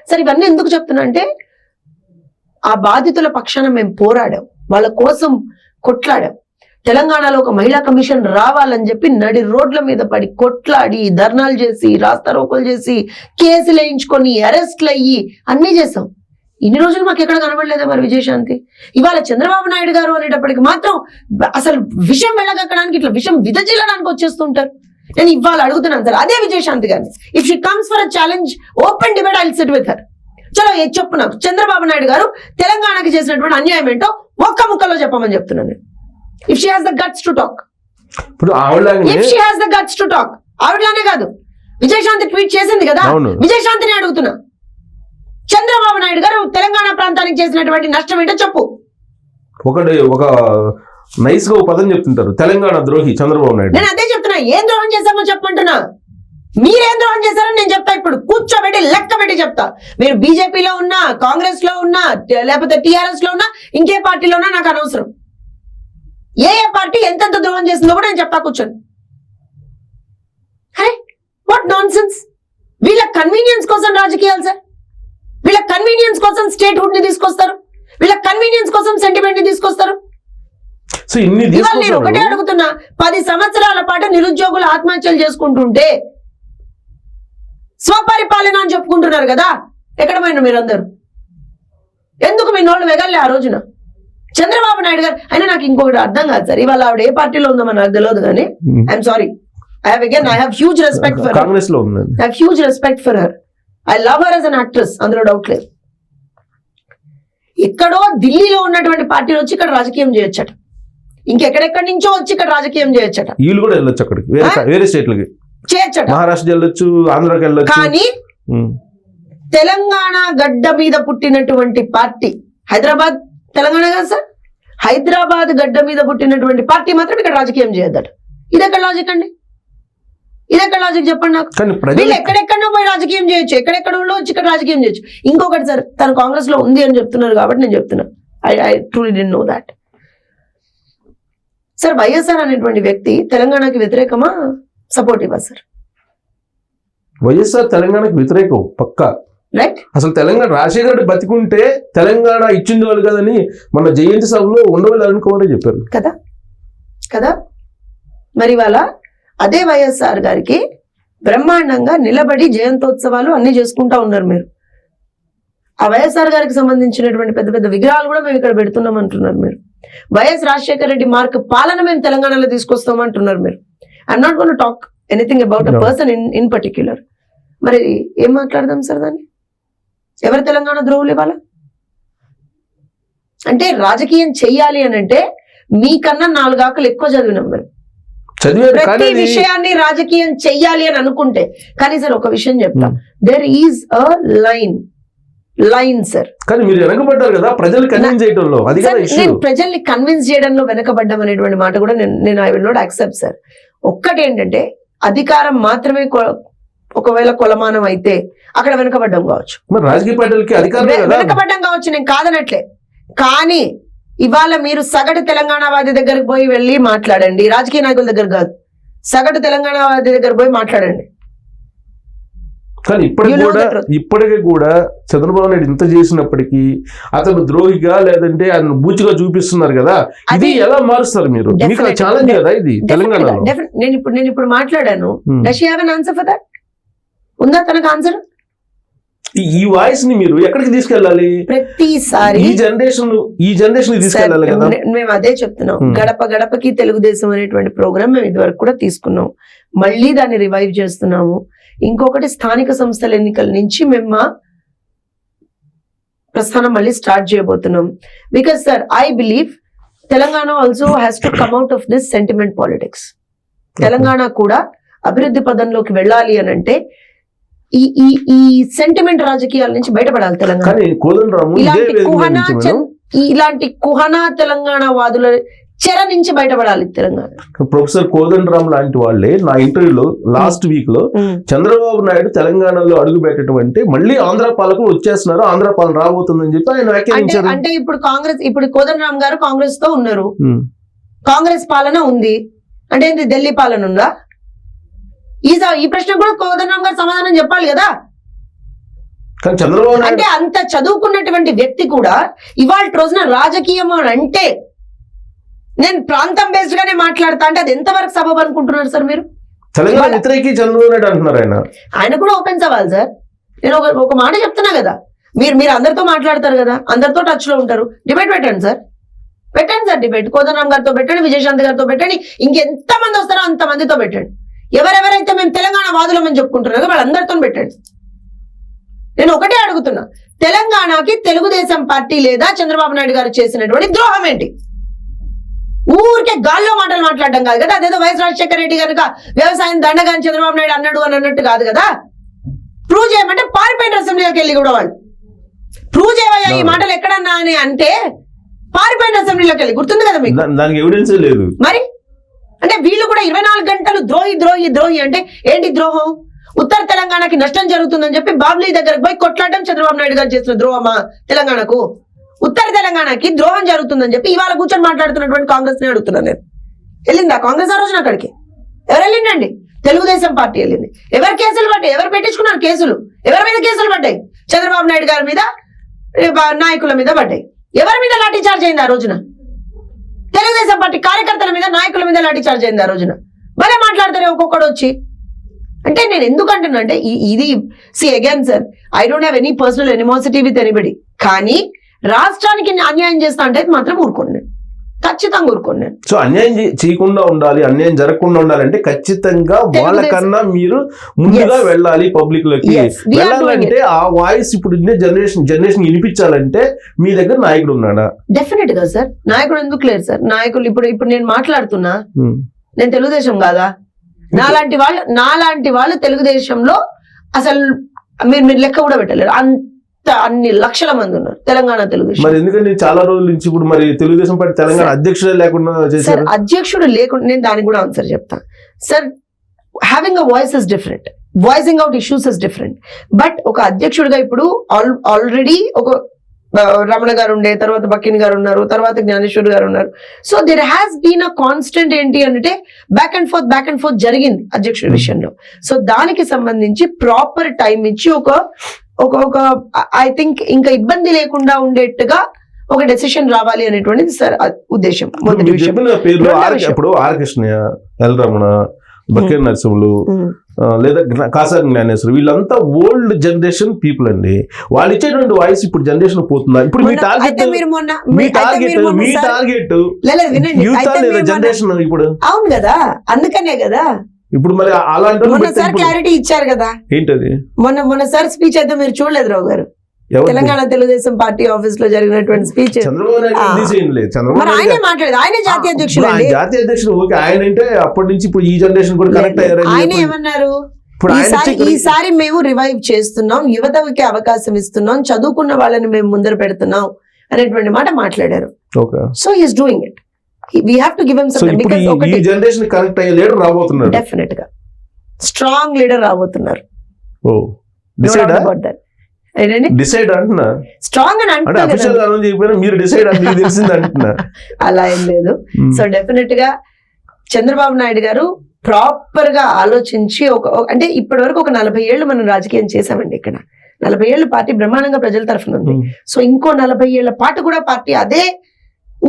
సరే ఇవన్నీ ఎందుకు చెప్తున్నా అంటే ఆ బాధితుల పక్షాన మేము పోరాడాం, వాళ్ళ కోసం కొట్లాడాం. తెలంగాణలో ఒక మహిళా కమిషన్ రావాలని చెప్పి నడి రోడ్ల మీద పడి కొట్లాడి ధర్నాలు చేసి రాస్తారోకోలు చేసి కేసులు వేయించుకొని అరెస్ట్లు అయ్యి అన్నీ చేసాం. ఇన్ని రోజులు మాకు ఎక్కడ కనబడలేదా మరి విజయశాంతి? ఇవాళ చంద్రబాబు నాయుడు గారు అనేటప్పటికి మాత్రం అసలు విషం వెళ్ళగక్కడానికి ఇట్లా విషం విదజిల్లడానికి వచ్చేస్తుంటారు. నేను ఇవాళ అడుగుతున్నాను సార్ అదే విజయశాంతి గారిని, if she comes for a challenge open debate I will SIT with her. చలో చెప్పు నాకు, చంద్రబాబు నాయుడు గారు తెలంగాణకి చేసినటువంటి అన్యాయం ఏంటో ఒక్క ముక్కలో చెప్పమని చెప్తున్నాను నేను. If she has the guts to talk, if she has the guts to talk. ఆవిడలానే కాదు, విజయశాంతి ట్వీట్ చేసింది కదా, విజయశాంతిని అడుగుతున్నా, చంద్రబాబు నాయుడు గారు తెలంగాణ ప్రాంతానికి చేసినటువంటి నష్టం ఏంటో చెప్పు. ఒక నైస్ గా పదం చెప్తుంటారు, తెలంగాణ ద్రోహి చంద్రబాబు నాయుడు. నేను అదే చెప్తున్నా, ఏం ద్రోహం చేశామో చెప్పంటున్నా. మీరేం ద్రోహం చేశారని నేను చెప్తా, ఇప్పుడు కూర్చోబెట్టి లెక్క పెట్టి చెప్తా. మీరు బీజేపీలో ఉన్నా, కాంగ్రెస్ లో ఉన్నా, లేకపోతే టీఆర్ఎస్ లో ఉన్నా, ఇంకే పార్టీలో ఉన్నా నాకు అనవసరం. ఏ పార్టీ ఎంతెంత ద్రోహం చేసిందో కూడా నేను చెప్తా కూర్చొని. Hey what non sense. వీళ్ళ కన్వీనియన్స్ కోసం రాజకీయాలు సార్, వీళ్ళ కన్వీనియన్స్ కోసం స్టేట్ హుడ్ ని తీసుకొస్తారు, వీళ్ళ కన్వీనియన్స్ కోసం సెంటిమెంట్ ని తీసుకొస్తారు. నేను ఒకటే అడుగుతున్నా, 10 సంవత్సరాల పాటు నిరుద్యోగులు ఆత్మహత్యలు చేసుకుంటుంటే స్వపరిపాలన అని చెప్పుకుంటున్నారు కదా, ఎక్కడ పోయినా మీరందరూ? ఎందుకు మీ నోళ్ళు వెగల్లే ఆ రోజున? చంద్రబాబు నాయుడు గారు అయినా నాకు ఇంకొకటి అర్థం కాదు సార్, ఇవాళ ఆవిడ ఏ పార్టీలో ఉందో నాకు తెలియదు కానీ I'm sorry, I have huge respect for Congress లో ఉంది, I have huge respect for her, I love her as an actress, అందులో డౌట్ లేదు. ఎక్కడో ఢిల్లీలో ఉన్నటువంటి పార్టీలు వచ్చి ఇక్కడ రాజకీయం చేయొచ్చట, ఇంకెక్కడెక్కడి నుంచో వచ్చి ఇక్కడ రాజకీయం చేయొచ్చట. వీళ్ళు కూడా వెళ్ళొచ్చు అక్కడికి, వేరే స్టేట్లకి చేయొచ్చట, మహారాష్ట్ర వెళ్ళొచ్చు, ఆంధ్రాకి వెళ్ళొచ్చు. కానీ తెలంగాణ గడ్డ మీద పుట్టినటువంటి పార్టీ, హైదరాబాద్ తెలంగాణ కదా సార్, హైదరాబాద్ గడ్డ మీద పుట్టినటువంటి పార్టీ మాత్రం ఇక్కడ రాజకీయం చేయొద్దట. ఇది ఎక్కడ లాజిక్ అండి? ఇది ఎక్కడ లాజిక్ చెప్పండి నాకు. వీళ్ళు ఎక్కడెక్కడో పోయి రాజకీయం చేయొచ్చు, ఎక్కడెక్కడో వచ్చి ఇక్కడ రాజకీయం చేయొచ్చు. ఇంకొకటి సార్, తను కాంగ్రెస్ లో ఉంది అని చెప్తున్నారు కాబట్టి నేను చెప్తున్నా, I truly didn't know that. Sir YSR అనేటువంటి వ్యక్తి తెలంగాణకి వ్యతిరేకమా సపోర్టివా సార్? వైఎస్ఆర్ తెలంగాణకి వ్యతిరేకం పక్కా. రైట్. అసలు తెలంగాణ రాజశేఖర రెడ్డి బతికుంటే తెలంగాణ ఇచ్చింది వాళ్ళు కదని మన జయంతి సభలో ఉండవాలి అనుకోవాలని చెప్పారు కదా కదా. మరి ఇవాళ అదే వైఎస్ఆర్ గారికి బ్రహ్మాండంగా నిలబడి జయంతోత్సవాలు అన్ని చేసుకుంటా ఉన్నారు మీరు. ఆ వైఎస్ఆర్ గారికి సంబంధించినటువంటి పెద్ద పెద్ద విగ్రహాలు కూడా మేము ఇక్కడ పెడుతున్నాం అంటున్నారు మీరు. వైఎస్ రాజశేఖర రెడ్డి మార్క్ పాలన మేము తెలంగాణలో తీసుకొస్తాం అంటున్నారు మీరు. I'm not going to talk anything about a person in particular. మరి ఏం మాట్లాడదాం సార్ దాన్ని? ఎవరు తెలంగాణ ద్రోహులు ఇవాళ? అంటే రాజకీయం చెయ్యాలి అని అంటే మీకన్నా 4 ఆకులు ఎక్కువ చదివినాం మేము. ప్రతి విషయాన్ని రాజకీయం చెయ్యాలి అని అనుకుంటే. కానీ సార్ ఒక విషయం చెప్తా, there is a line sir. కానీ మీరు వెనకబడ్డారు కదా ప్రజల్ని కన్విన్స్ చేయడంలో. నేను ప్రజల్ని కన్విన్స్ చేయడంలో వెనకబడ్డం అనేటువంటి మాట కూడా నేను I will not accept sir. ఒక్కటి ఏంటంటే అధికారం మాత్రమే ఒకవేళ కొలమానం అయితే అక్కడ వెనుకబడ్డం కావచ్చు, మరి రాజకీయ పార్టీలకి అధికారం కదా. వెనుకబడ్డం కావచ్చు, నేను కాదనట్లే. కానీ ఇవాళ మీరు సగటు తెలంగాణవాది దగ్గరకు పోయి వెళ్ళి మాట్లాడండి, రాజకీయ నాయకుల దగ్గర కాదు, సగటు తెలంగాణవాది దగ్గర పోయి మాట్లాడండి. కానీ ఇప్పటికీ కూడా చంద్రబాబు నాయుడు ఇంత చేసినప్పటికీ అతను ద్రోహిగా లేదంటే ఆయన బూచిగా చూపిస్తున్నారు కదా, ఇది ఎలా మారుస్తారు మీరు? మీకు ఛాలెంజ్ కదా ఇది తెలంగాణలో. నేను ఇప్పుడు మాట్లాడాను. Does she have an answer for that? ఉందా తనకు ఆన్సర్? ఈ వాయిస్ ని మీరు ఎక్కడికి తీసుకెళ్ళాలి? ప్రతిసారి ఈ జనరేషన్ తీసుకెళ్ళాలి కదా. మేము అదే చెప్తున్నాం. గడప గడపకి తెలుగుదేశం అనేటువంటి ప్రోగ్రామ్ మేము ఇదివరకు కూడా తీసుకున్నాం, మళ్ళీ దాన్ని రివైవ్ చేస్తున్నాము. ఇంకొకటి స్థానిక సంస్థల ఎన్నికల నుంచి మేము మా ప్రస్థానం మళ్ళీ స్టార్ట్ చేయబోతున్నాం. Because sir I believe Telangana also has to come out of this sentiment politics. Telangana కూడా అభివృద్ధి పదంలోకి వెళ్ళాలి అని అంటే ఈ సెంటిమెంట్ రాజకీయాల నుంచి బయటపడాలి తెలంగాణ. ఇలాంటి కుహనా తెలంగాణ వాదుల చెర నుంచి బయటపడాలి తెలంగాణ. ప్రొఫెసర్ కోదండరామ్ లాంటి వాళ్ళే నా ఇంటర్వ్యూలో లాస్ట్ వీక్ లో చంద్రబాబు నాయుడు తెలంగాణలో అడుగు పెట్టడం అంటే మళ్ళీ ఆంధ్ర పాలకులు వచ్చేస్తున్నారు, ఆంధ్ర పాలన రాబోతుందని చెప్పి ఆయన వ్యాఖ్యానించారు. అంటే ఇప్పుడు కోదండరామ్ గారు కాంగ్రెస్ తో ఉన్నారు, కాంగ్రెస్ పాలన ఉంది అంటే ఏంటి, ఢిల్లీ పాలన ఉందా? ఈ ప్రశ్న కూడా కోదండరామ్ గారు సమాధానం చెప్పాలి కదా. కానీ చంద్రబాబు అంటే అంత చదువుకున్నటువంటి వ్యక్తి కూడా ఇవాళ రోజున రాజకీయం అంటే నేను ప్రాంతం బేస్డ్ గానే మాట్లాడతా అంటే అది ఎంతవరకు సబబు అనుకుంటున్నారు సార్ మీరు? తెలంగాణ వ్యతిరేకి చంద్రబాబు నాయుడు అంటున్నారు. ఆయన కూడా ఓపెన్ సవాల్ సార్. నేను ఒక మాట చెప్తున్నా కదా, మీరు అందరితో మాట్లాడతారు కదా, అందరితో టచ్ లో ఉంటారు, డిబేట్ పెట్టండి సార్, డిబేట్ కోదండరామ్ గారితో పెట్టండి, విజయశాంతి గారితో పెట్టండి, ఇంకెంత మంది వస్తారో అంత మందితో పెట్టండి. ఎవరెవరైతే మేము తెలంగాణ వాదులమని చెప్పుకుంటున్నారో వాళ్ళందరితో పెట్టండి. నేను ఒకటే అడుగుతున్నా, తెలంగాణకి తెలుగుదేశం పార్టీ లేదా చంద్రబాబు నాయుడు గారు చేసినటువంటి ద్రోహం ఏంటి? ఊరికే గాల్లో మాటలు మాట్లాడడం కాదు కదా. అదేదో వైఎస్ రాజశేఖర రెడ్డి కనుక వ్యవసాయం దండగాని చంద్రబాబు నాయుడు అన్నాడు అని అన్నట్టు కాదు కదా. ప్రూవ్ చేయమంటే పారిపోయిన అసెంబ్లీలోకి వెళ్ళి కూడా వాళ్ళు ప్రూవ్ చేయవయ్యా ఈ మాటలు ఎక్కడన్నా అని అంటే పారిపోయిన అసెంబ్లీలోకి వెళ్ళి, గుర్తుంది కదా మీకు? దానికి ఎవిడెన్స్ లేదు మరి. అంటే వీళ్ళు కూడా 24 గంటలు ద్రోహి ద్రోహి ద్రోహి అంటే ఏంటి ద్రోహం? ఉత్తర తెలంగాణకి నష్టం జరుగుతుందని చెప్పి బాబ్లీ దగ్గరకు పోయి కొట్లాడడం చంద్రబాబు నాయుడు గారు చేసిన ద్రోహమా తెలంగాణకు? ఉత్తర తెలంగాణకి ద్రోహం జరుగుతుందని చెప్పి ఇవాళ కూర్చొని మాట్లాడుతున్నటువంటి కాంగ్రెస్ ని అడుగుతున్నాను నేను. వెళ్ళిందా కాంగ్రెస్ ఆ రోజున అక్కడికి? ఎవరు వెళ్ళిండండి? తెలుగుదేశం పార్టీ వెళ్ళింది. ఎవరు కేసులు పడ్డాయి? ఎవరు పెట్టించుకున్నారు కేసులు? ఎవరి మీద కేసులు పడ్డాయి? చంద్రబాబు నాయుడు గారి మీద, నాయకుల మీద పడ్డాయి. ఎవరి మీద లాఠీ చార్జ్ అయింది ఆ రోజున? తెలుగుదేశం పార్టీ కార్యకర్తల మీద, నాయకుల మీద లాఠీ చార్జ్ అయింది ఆ రోజున. భలే మాట్లాడతారే ఒక్కొక్కడు వచ్చి. అంటే నేను ఎందుకు అంటున్నా అంటే ఇది again sir, I don't have any personal animosity with anybody. కానీ రాష్ట్రానికి అన్యాయం చేస్తా అంటే మాత్రం ఊరుకోండి, ఖచ్చితంగా ఊరుకోండి. సో అన్యాయం చేయకుండా ఉండాలి, అన్యాయం జరగకుండా ఉండాలంటే ఖచ్చితంగా వాళ్ళకన్నా మీరు ముందుగా వెళ్ళాలి, పబ్లిక్ లోకి వెళ్ళాలంటే ఆ వాయిస్ ఇప్పుడు జనరేషన్ వినిపించాలంటే మీ దగ్గర నాయకుడు ఉన్నాడా? డెఫినెట్ గా సార్. నాయకుడు ఎందుకు లేరు సార్? నాయకులు ఇప్పుడు నేను మాట్లాడుతున్నా, నేను తెలుగుదేశం కాదా? నాలాంటి వాళ్ళు తెలుగుదేశంలో అసలు మీరు లెక్క కూడా పెట్టలేరు, అన్ని లక్షల మంది ఉన్నారు తెలంగాణ తెలుగుదేశం. మరి ఎందుకంటే చాలా రోజుల నుంచి ఇప్పుడు మరి తెలుగుదేశం పార్టీ తెలంగాణ అధ్యక్షుడే లేకుండా చేశారు. అధ్యక్షుడు లేకుండా నేను దానికి కూడా ఆన్సర్ చెప్తాను sir. Having a voice is different, voicing out issues is different. But ఒక అధ్యక్షుడిగా ఇప్పుడు ఆల్రెడీ ఒక రమణ గారు ఉండే, తర్వాత బక్కిన్ గారు ఉన్నారు, తర్వాత జ్ఞానేశ్వర్ గారు ఉన్నారు. So there has been a constant ఏంటి అంటే బ్యాక్ అండ్ ఫోర్త్ జరిగింది అధ్యక్షుడి విషయంలో. సో దానికి సంబంధించి ప్రాపర్ టైం ఇచ్చి ఒక ఐ థింక్ ఇంకా ఇబ్బంది లేకుండా ఉండేట్టుగా ఒక డెసిషన్ రావాలి అనేటువంటిది సార్ ఉద్దేశం. మొదటి విషయం. ఇప్పుడు ఆర్ కృష్ణయ్య, ఎల్ రమణ, బక్కేర్ నరసింహులు లేదా కాసారి జ్ఞానేశ్వర్, వీళ్ళంతా ఓల్డ్ జనరేషన్ పీపుల్ అండి. వాళ్ళు ఇచ్చేటువంటి వాయిస్ ఇప్పుడు జనరేషన్ పోతుందా? ఇప్పుడు మీ టార్గెట్ జనరేషన్ ఇప్పుడు అవును కదా, అందుకనే కదా ఇప్పుడు మరి అలాంటి క్లారిటీ ఇచ్చారు కదా. ఏంటది? మొన్న సార్ స్పీచ్ అయితే మీరు చూడలేదు రావు గారు? తెలంగాణ తెలుగుదేశం పార్టీ ఆఫీస్ లో జరిగినటువంటి స్పీచ్ ఆయనే మాట్లాడేది. ఆయనే జాతీయ అధ్యక్షుడు. జాతీయ అధ్యక్షుడు ఓకే, ఆయన అంటే అప్పటి నుంచి ఇప్పుడు ఈ జనరేషన్ కూడా కనెక్ట్ అయ్యారు. ఆయన ఏమన్నారు? ఈసారి మేము రివైవ్ చేస్తున్నాం, యువతకి అవకాశం ఇస్తున్నాం, చదువుకున్న వాళ్ళని మేము ముందర పెడుతున్నాం అనేటువంటి మాట మాట్లాడారు. So he is doing it. We have to give him something because ఈ జనరేషన్ కనెక్ట్ అయ్యే లీడర్ రాబోతున్నారు. డెఫినెట్ గా స్ట్రాంగ్ లీడర్ రాబోతున్నారు. ఓ డిసైడ్ ఏంటండి డిసైడ్ అంటున్నా స్ట్రాంగ్ అని అంటే అంటున్నా అఫీషియల్ అనౌన్స్ చేయకపోయినా మీరు డిసైడ్ మీకు తెలిసింది అంటున్నా. అలా ఏం లేదు. సో డెఫినెట్ గా చంద్రబాబు నాయుడు గారు ప్రాపర్ గా ఆలోచించి అంటే ఇప్పటి వరకు ఒక 40 ఏళ్ళు మనం రాజకీయం చేసామండి. ఇక్కడ 40 ఏళ్ళు పార్టీ బ్రహ్మాండంగా ప్రజల తరఫున ఉంది. సో ఇంకో 40 ఏళ్ల పాటు కూడా పార్టీ అదే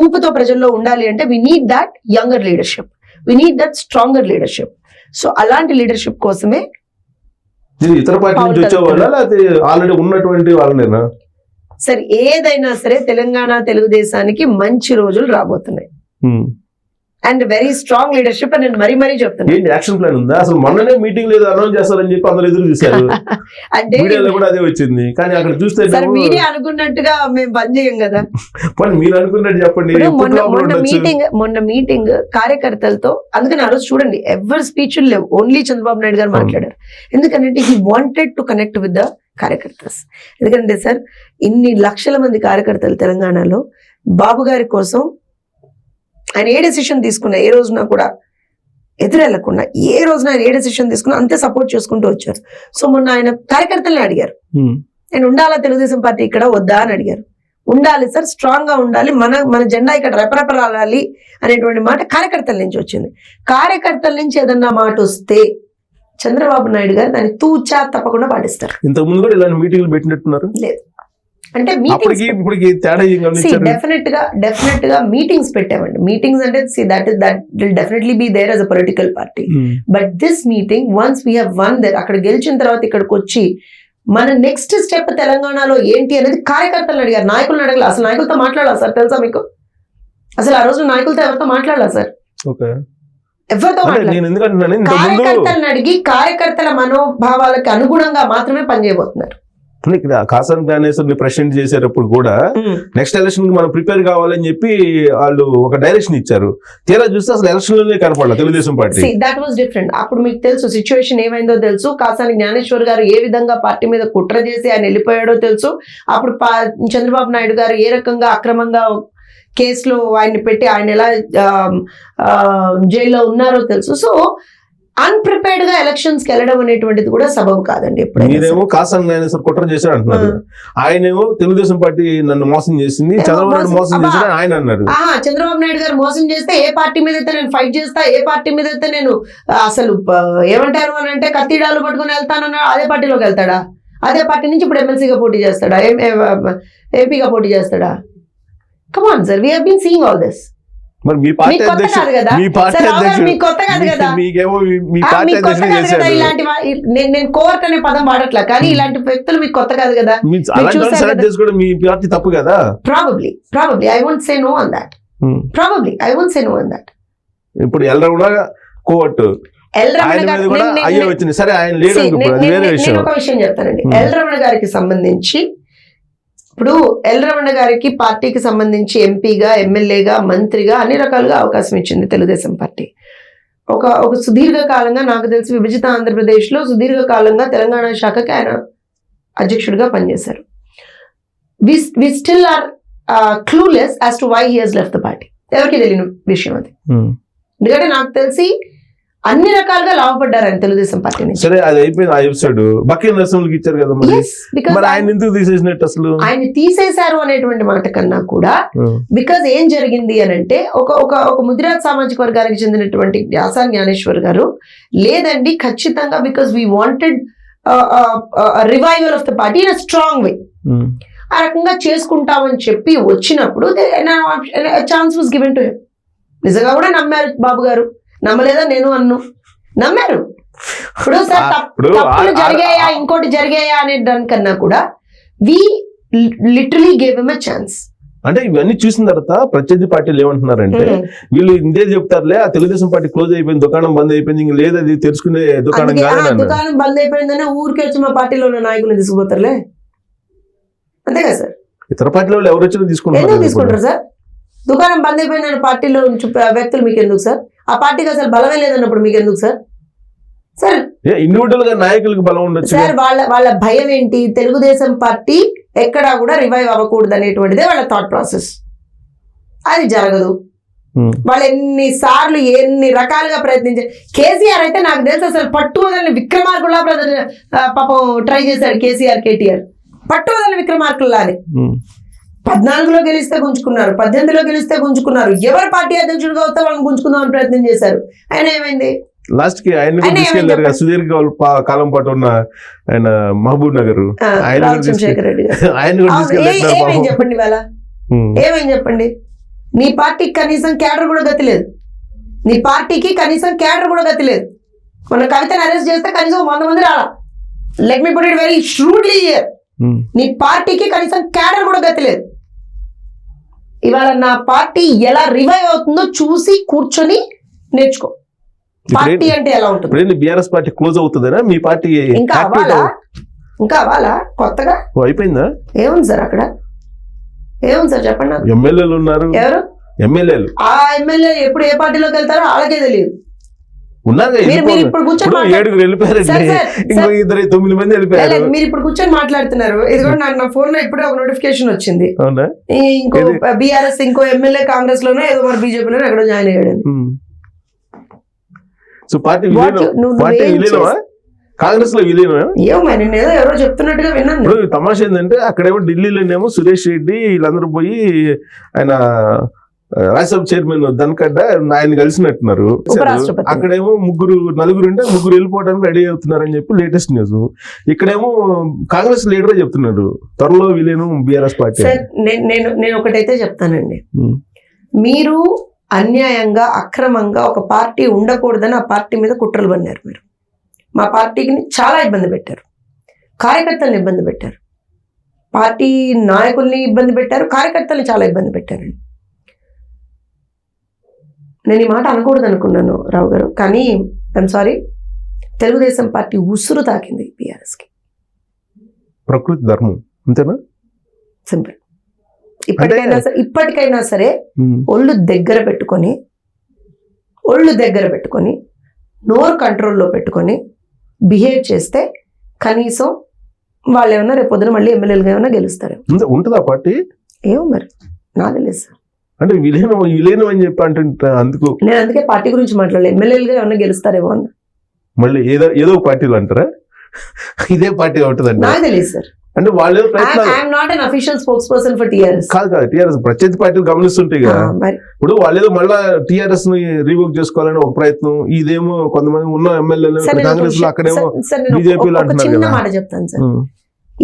ఊపుతో ప్రజల్లో ఉండాలి అంటే we need that younger leadership, we need that stronger leadership. So అలాంటి లీడర్షిప్ కోసమే ఇతర పార్టీ నుంచి వచ్చేవాళ్ళ లేకపోతే ఆల్రెడీ ఉన్నటువంటి వాళ్ళనేనా? సరే ఏదైనా సరే తెలంగాణ తెలుగుదేశానికి మంచి రోజులు రాబోతున్నాయి అండ్ వెరీ స్ట్రాంగ్ లీడర్షిప్ అని నేను మరీ చెప్తున్నాను. ఏంటి యాక్షన్ ప్లాన్ ఉందా? అసలు మొన్ననే మీటింగ్ లేదు అనౌన్స్ చేస్తారని చెప్పి అందరూ ఎదురు చూశారు. అంటే మీడియాలో కూడా అదే వచ్చింది. కానీ అక్కడ చూస్తే మీడియా అనుకున్నట్టుగా మేము పని చేయం కదా. మీరు అనుకున్నట్టు చెప్పండి. మొన్న మీటింగ్ కార్యకర్తలతో, అందుకని ఆ రోజు చూడండి ఎవరి స్పీచ్లు లేవు, ఓన్లీ చంద్రబాబు నాయుడు గారు మాట్లాడారు. ఎందుకంటే he wanted to connect with the కార్యకర్తస్. ఎందుకంటే సార్ ఇన్ని లక్షల మంది కార్యకర్తలు తెలంగాణలో బాబు గారి కోసం ఆయన ఏ డెసిషన్ తీసుకున్నా ఏ రోజున కూడా ఎదురెళ్లకుండా, ఏ రోజున ఆయన ఏ డెసిషన్ తీసుకున్నా అంతే సపోర్ట్ చేసుకుంటూ వచ్చారు. సో మొన్న ఆయన కార్యకర్తల్ని అడిగారు, నేను ఉండాలా తెలుగుదేశం పార్టీ ఇక్కడ వద్దా అని అడిగారు. ఉండాలి సార్, స్ట్రాంగ్ గా ఉండాలి, మన జెండా ఇక్కడ రెపరెపరాలి అనేటువంటి మాట కార్యకర్తల నుంచి వచ్చింది. కార్యకర్తల నుంచి ఏదన్నా మాట వస్తే చంద్రబాబు నాయుడు గారు దాన్ని తూచా తప్పకుండా పాటిస్తారు. ఇంతకు ముందు కూడా ఇలాంటి మీటింగ్లు పెట్టినట్టున్నారు. లేదు అంటే డెఫినెట్ గా మీటింగ్స్ పెట్టామండి. మీటింగ్స్ అంటే that will definitely be there as a political party. But this meeting once we have one there, అక్కడ గెలిచిన తర్వాత ఇక్కడికి వచ్చి మన నెక్స్ట్ స్టెప్ తెలంగాణలో ఏంటి అనేది కార్యకర్తలను అడిగారు, నాయకులను అడగల. అసలు నాయకులతో మాట్లాడాలి సార్, తెలుసా మీకు? అసలు ఆ రోజు నాయకులతో ఎవరితో మాట్లాడాలి సార్? ఎవరితో మాట్లాడాలి? కార్యకర్తలను అడిగి కార్యకర్తల మనోభావాలకు అనుగుణంగా మాత్రమే పనిచేయబోతున్నారు. కాసాని జ్ఞానేశ్వర్ ని ప్రెసిడెంట్ చేసేటప్పుడు కూడా నెక్స్ట్ ఎలక్షన్ కి మనం ప్రిపేర్ కావాలని చెప్పి వాళ్ళు ఒక డైరెక్షన్ ఇచ్చారు. తీరా చూస్తే అసలు ఎలక్షన్ లోనే కనపడలేదు Telugu Desam party. That was different. అప్పుడు మీకు తెలుసు సిచ్యువేషన్ ఏమైందో తెలుసు. కాసాని జ్ఞానేశ్వర్ గారు ఏ విధంగా పార్టీ మీద కుట్ర చేసి ఆయన వెళ్ళిపోయాడో తెలుసు. అప్పుడు చంద్రబాబు నాయుడు గారు ఏ రకంగా అక్రమంగా కేసులో ఆయన్ని పెట్టి ఆయన ఎలా జైల్లో ఉన్నారో తెలుసు. సో అన్ప్రిపేర్డ్ గా ఎలక్షన్స్ కి వెళ్ళడం అనేటువంటిది కూడా సబబు కాదండి. మీరేమో కాసాని జ్ఞానేశ్వర్ కుట్ర చేశాడు అంటున్నారు, ఆయనేమో తెలుగుదేశం పార్టీ నన్ను మోసం చేసింది, చంద్రబాబు నాయుడు మోసం చేశాడు ఆయన అన్నారు. చంద్రబాబు నాయుడు గారు మోసం చేస్తే ఏ పార్టీ మీద అయితే నేను ఫైట్ చేస్తా, ఏ పార్టీ మీద అయితే నేను అసలు ఏమంటారు అని అంటే కత్తిడాలు పట్టుకుని వెళ్తానన్నా అదే పార్టీలోకి వెళ్తాడా? అదే పార్టీ నుంచి ఇప్పుడు ఎమ్మెల్సీగా పోటీ చేస్తాడా? ఏపీగా పోటీ చేస్తాడా? Come on sir, we have been seeing all this. మరి మీ పార్టీ అధ్యక్షుడు ఇలాంటి నేను కోర్ట్ అనే పదం వాడట్లా, కానీ ఇలాంటి వ్యక్తులు మీకు కొత్త కాదు కదా. మీ పార్టీ తప్పు కదా. Probably I won't say no on that. ఇప్పుడు ఎల్రమణ కోర్టు వచ్చింది, సరే ఆయన లేడు. ఒక విషయం చెప్తానండి, ఎల్రమణ గారికి సంబంధించి ఇప్పుడు ఎల్రమణ గారికి పార్టీకి సంబంధించి ఎంపీగా, ఎమ్మెల్యేగా, మంత్రిగా అన్ని రకాలుగా అవకాశం ఇచ్చింది తెలుగుదేశం పార్టీ. ఒక సుదీర్ఘ కాలంగా నాకు తెలిసి విభజిత ఆంధ్రప్రదేశ్లో సుదీర్ఘ కాలంగా తెలంగాణ శాఖకి ఆయన అధ్యక్షుడిగా పనిచేశారు. We still are clueless as to why he has left the party. ఎవరికి తెలియని విషయం అది. ఎందుకంటే నాకు తెలిసి అన్ని రకాలుగా లాభపడ్డారు ఆయన తెలుగుదేశం పార్టీ నుంచి. సరే అది అయిపోయింది ఆ ఎపిసోడ్. బక్కి నరసింహులకి ఇచ్చారు కదా, మరి ఆయన ఎందుకు తీసేసినట్టు? అసలు ఆయన తీసేశారు అనేటువంటి మాట కన్నా కూడా బికాజ్ ఏం జరిగింది అని అంటే ఒక ముదిరాజ్ సామాజిక వర్గానికి చెందినటువంటి కాసాని జ్ఞానేశ్వర్ గారు లేదండి ఖచ్చితంగా because we wanted revival of the party in a strong way, ఆ రకంగా చేసుకుంటామని చెప్పి వచ్చినప్పుడు chance was given to him. నిజంగా కూడా నమ్మారు బాబు గారు, నమ్మలేదా? నేను నమ్మారు. ఇప్పుడు సార్ తప్పులు జరిగాయా, ఇంకోటి జరిగాయా అనే దానికన్నా కూడా we literally gave him a chance. అంటే ఇవన్నీ చూసిన తర్వాత ప్రత్యర్థి పార్టీలు ఏమంటున్నారంటే వీళ్ళు ఇంతే చెప్తారులే, ఆ తెలుగుదేశం పార్టీ క్లోజ్ అయిపోయింది, దుకాణం బంద్ అయిపోయింది, ఇంక లేదు అది తెలుసుకునే దుకాణం కాదు. దుకాణం బంద్ అయిపోయిందనే ఊరికే వచ్చి మా పార్టీలో ఉన్న నాయకులు తీసుకుపోతారులే, అంతే కదా సార్. ఇతర పార్టీలో ఎవరు వచ్చినా తీసుకుంటారు సార్. దుకాణం బంద్ అయిపోయిన పార్టీలో వ్యక్తులు మీకు ఎందుకు సార్? ఆ పార్టీకి అసలు బలమే లేదన్నప్పుడు మీకు ఎందుకు సార్? సార్ ఇండివిజువల్ గా నాయకులకు బలం ఉండొచ్చు సార్. వాళ్ళ భయం ఏంటి? తెలుగుదేశం పార్టీ ఎక్కడా కూడా రివైవ్ అవ్వకూడదు అనేటువంటిదే వాళ్ళ థాట్ ప్రాసెస్. అది జరగదు. వాళ్ళు ఎన్ని రకాలుగా ప్రయత్నించారు. కేసీఆర్ అయితే నాకు తెలిసి అసలు పట్టు వదలని విక్రమార్కుల్లా పాపం ట్రై చేశాడు కేసీఆర్, కేటీఆర్ పట్టు వదలని విక్రమార్కుల్లానే. 14లో గెలిస్తే గుంజుకున్నారు, 18లో గెలిస్తే గుంజుకున్నారు, ఎవరు పార్టీ అధ్యక్షుడిగా వస్తే వాళ్ళని గుంజుకుందామని ప్రయత్నం చేశారు. ఆయన ఏమైంది? లాస్ట్ కి ఆయన తీసుకెళ్లారు కదా, సుదీర్ఘ కాలం పాటు ఉన్న ఆయన మహబూబ్ నగర్, చంద్రశేఖర్ రెడ్డి గారు. ఏమైంది చెప్పండి ఇవాళ? ఏమైంది చెప్పండి? నీ పార్టీకి కనీసం క్యాడర్ కూడా గతి లేదు. నీ పార్టీకి కనీసం క్యాడర్ కూడా గతి లేదు. మన కవితను అరెస్ట్ చేస్తే కనీసం 100 మంది రాలా. Let me put it very shrewdly here. నీ పార్టీకి కనీసం క్యాడర్ కూడా గతి లేదు. ఇవాళ నా పార్టీ ఎలా రివైవ్ అవుతుందో చూసి కూర్చొని నేర్చుకో. పార్టీ అంటే ఎలా ఉంటుంది? బీఆర్ఎస్ పార్టీ క్లోజ్ అవుతుందా మీ పార్టీ? ఇంకా అవ్వాలా కొత్తగా అయిపోయిందా? ఏముంది సార్ అక్కడ? ఏముంది సార్ చెప్పండి నాకు. ఎమ్మెల్యేలు ఉన్నారు. ఎవరు ఎమ్మెల్యేలు? ఆ ఎమ్మెల్యే ఎప్పుడు ఏ పార్టీలోకి వెళ్తారో వాళ్ళకే తెలియదు. మీరు ఇప్పుడు కూర్చొని 7 వెళ్ళిపోయారు, 9 మంది వెళ్ళిపోయారు. మీరు ఇప్పుడు కూర్చొని మాట్లాడుతున్నారు. ఇది కూడా నాకు నా ఫోన్ లో ఇప్పుడే ఒక నోటిఫికేషన్ వచ్చింది. ఇంకో బీఆర్ఎస్ ఇంకో ఎమ్మెల్యే కాంగ్రెస్ లోనే ఏదో మరి బీజేపీలో ఎక్కడో జాయిన్ అయ్యాడు. సో పార్టీ కాంగ్రెస్ లో విలీనం ఏమో నేను ఏదో ఎవరో చెప్తున్నట్టుగా విన్నాను. తమాషా ఏంటంటే అక్కడేమో ఢిల్లీలోనేమో సురేష్ రెడ్డి వీళ్ళందరూ పోయి ఆయన రాజ్యసభ చైర్మన్ ధన్ఖడ్ ఆయన కలిసినట్టున్నారు. అక్కడేమో 4 ఉంటే 3 వెళ్ళిపోవడానికి రెడీ అవుతున్నారు అని చెప్పి లేటెస్ట్ న్యూస్. ఇక్కడేమో కాంగ్రెస్ లీడరే చెప్తున్నాడు త్వరలో విలీనం బీఆర్ఎస్ పార్టీ. నేను ఒకటైతే చెప్తానండి, మీరు అన్యాయంగా అక్రమంగా ఒక పార్టీ ఉండకూడదని ఆ పార్టీ మీద కుట్రలు పన్నారు. మీరు మా పార్టీకి చాలా ఇబ్బంది పెట్టారు, కార్యకర్తలను ఇబ్బంది పెట్టారు, పార్టీ నాయకుల్ని ఇబ్బంది పెట్టారు, కార్యకర్తల్ని చాలా ఇబ్బంది పెట్టారండి. నేను ఈ మాట అనకూడదు అనుకున్నాను రావు గారు, కానీ ఐఎమ్ సారీ, తెలుగుదేశం పార్టీ ఉసురు తాకింది బీఆర్ఎస్కి. ప్రకృతి ధర్మం అంతేనా? సింపుల్. ఇప్పటికైనా సరే ఒళ్ళు దగ్గర పెట్టుకొని నోరు కంట్రోల్లో పెట్టుకొని బిహేవ్ చేస్తే కనీసం వాళ్ళు ఏమన్నా రేపు పొద్దున మళ్ళీ ఎమ్మెల్యేలుగా ఏమైనా గెలుస్తారు. ఉంటుందా పార్టీ? ఏమో మరి నాకు తెలియదు సార్. అంటే విలీనం అని చెప్పి అంటే నేను అందుకే పార్టీ గురించి మాట్లాడలేదు, ఎమ్మెల్యేలుగా ఏమన్నా గెలుస్తారేమో అన్న. మళ్ళీ ఏదో పార్టీలు అంటారా? ఇదే పార్టీ ఉంటుందండి? నాకు తెలియదు సార్. అంటే వాళ్ళు కాదు టీఆర్ఎస్ ప్రత్యర్థి పార్టీలు గమనిస్తుంటాయి కదా. ఇప్పుడు వాళ్ళు మళ్ళా టీఆర్ఎస్ ని రీవోక్ చేసుకోవాలని ఒక ప్రయత్నం, ఇదేమో కొంతమంది ఉన్న ఎమ్మెల్యేలు కాంగ్రెస్ లో అక్కడేమో బీజేపీలో అంటున్నారు కదా. మాట చెప్తాను సార్,